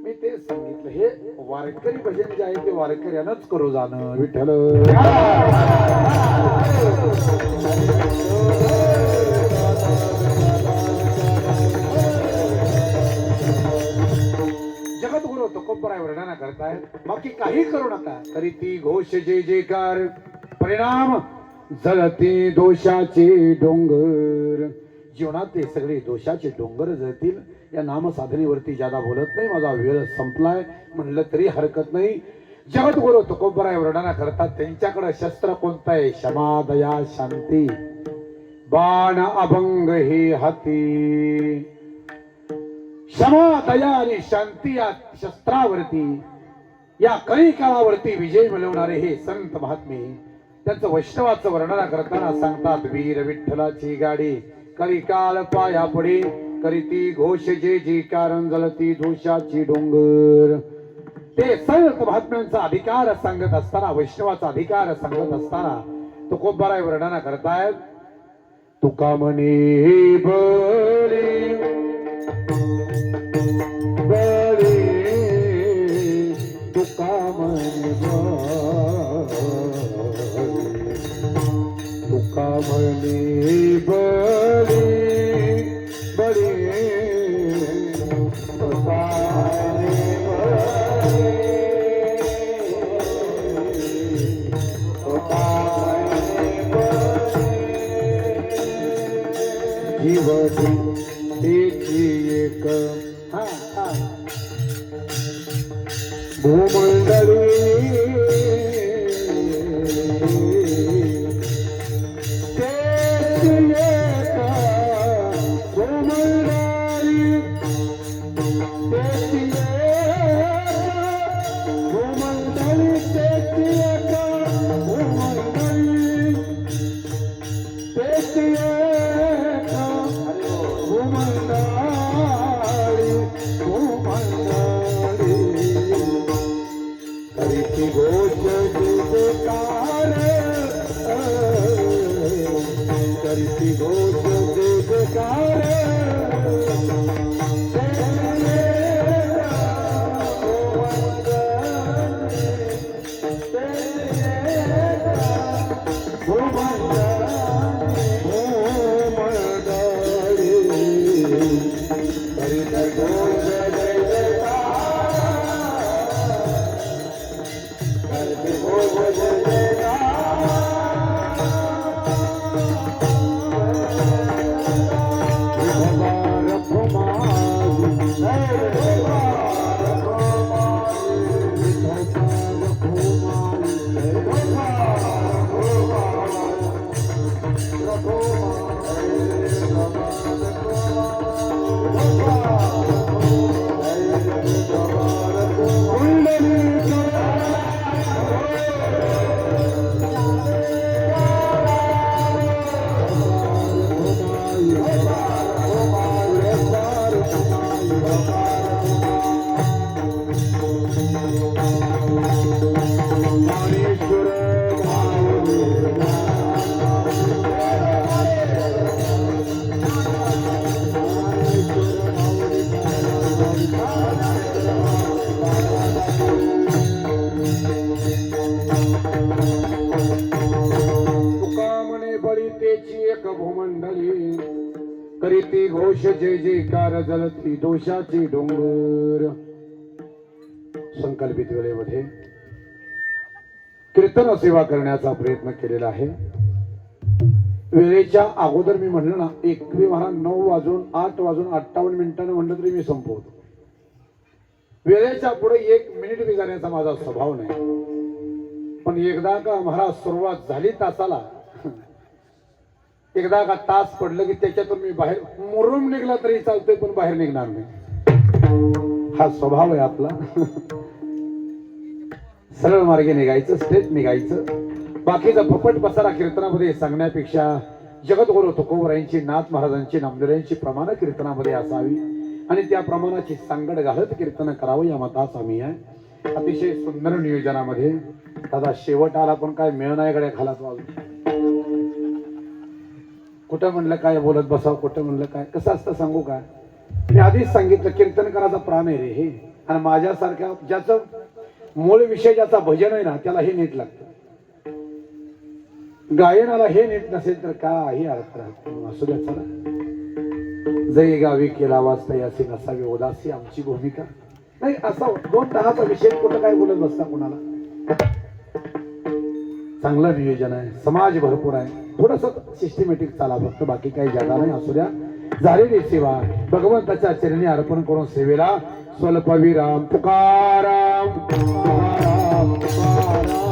मी ते सांगितलं हे वारकरी भजन जे आहे ते वारकऱ्यानंच करू जाणं. विठ्ठल जगद्गुरु तुकोबराय वर्णना करतायत. बाकी काही करू नका. करीती घोष जय जयकार. परिणाम जळती दोषाचे डोंगर. जीवनातले सगळे दोषाचे डोंगर जळतील. या नामसाधनेवरती ज्यादा बोलत नाही. माझा वेळ संपलाय म्हणलं तरी हरकत नाही. जगद्गुरु तुकोबराय वर्णना करतात. त्यांच्याकडे शस्त्र कोणतं आहे? क्षमा दया शांती बाण अभंग हे हाती. क्षमा दया आणि शांती या शस्त्रावरती या कळी काळावरती विजय मिळवणारे हे संत महात्मे त्यांचं वैष्णवाचं वर्णन करताना सांगतात. वीर विठ्ठलाची गाडी कलिकाल पाया पडे. करीती घोष जे जी कारण जलती दोषाची डोंगर. ते संत महात्म्यांचा अधिकार सांगत असताना वैष्णवाचा अधिकार सांगत असताना तुकोबराय वर्णन करतायत. तुका म्हणे बळे बळे तुका म्हणे तुका म्हणे बळे बळे तुका जीवनी एक भूमंडळी करीती घोष जय जयकार जलती दोषाची डोंगर. संकल्पित वेळेमध्ये कीर्तन सेवा करण्याचा प्रयत्न केलेला आहे. वेळेच्या अगोदर मी म्हणलं ना 8:58 म्हणलं तरी मी संपवतो. वेळेच्या पुढे 1 मिनिट बी जाण्याचा माझा स्वभाव नाही. पण एकदा का महाराज सुरुवात झाली तासाला, एकदा का तास पडलं की त्याच्यातून मी बाहेर मुरुम निघला तरी चालतोय पण बाहेर निघणार नाही. हा स्वभाव आहे आपला. सरळ मार्गे निघायचं, स्ट्रेट निघायचं. बाकीचा फपट पसारा कीर्तनामध्ये सांगण्यापेक्षा जगद्गुरु तुकोबरायांची, नाथ महाराजांची, नामदेवांची प्रमाण कीर्तनामध्ये असावी आणि त्या प्रमाणाची सांगड घालत कीर्तन करावं या मताच आम्ही आहे. अतिशय सुंदर नियोजनामध्ये. दादा शेवट आला पण काय मिळ नाही गड्या खालात वाजून. कुठं म्हणलं काय बोलत बसावं, कुठं म्हणलं काय, कसं असतं सांगू का. मी आधीच सांगितलं कीर्तनकाराचा प्राण आहे रे हे. आणि माझ्यासारख्या ज्याचं मूळ विषय ज्याचा भजन आहे ना त्याला हे नीट लागतं. गायनाला हे नीट नसेल तर काही अर्थ राहतो. असू द्या चला. जय गावी केला वाचता याची नसावी उदासी आमची भूमिका नाही. असा 2-10चा विषय कुठं काय बोलत बसता कोणाला. चांगलं नियोजन आहे. समाज भरपूर आहे. थोडस सिस्टमॅटिक चाला फक्त. बाकी काही जागा नाही. असू द्या. झालेली सेवा भगवंताच्या चरणी अर्पण करून सेवेला स्वल्प विराम. तुकाराम तुकाराम तुकाराम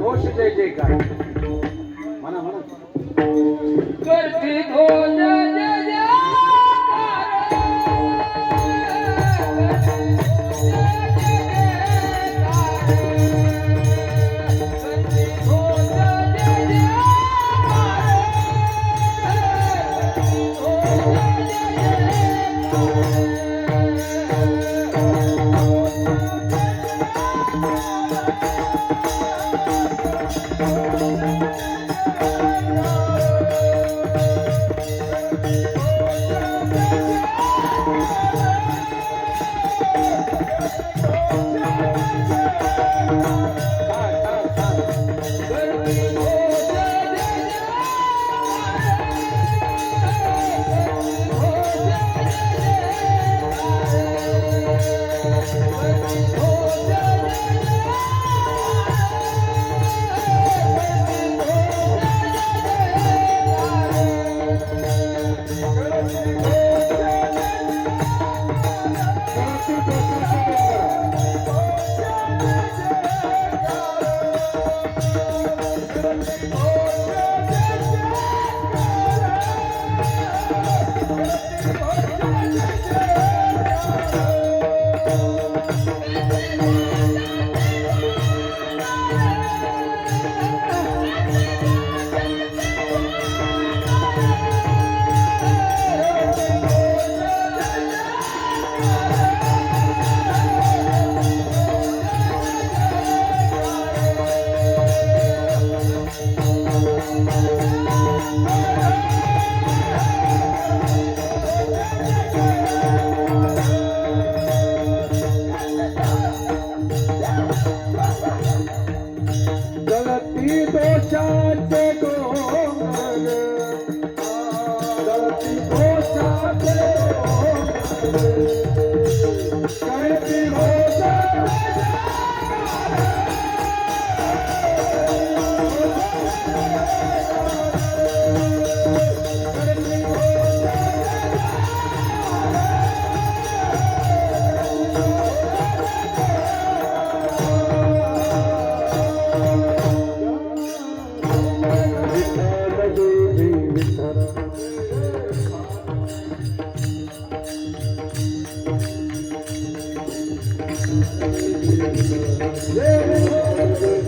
घोष जय जयकार म्हणा म्हणा. करती घोष जय करती घोष जय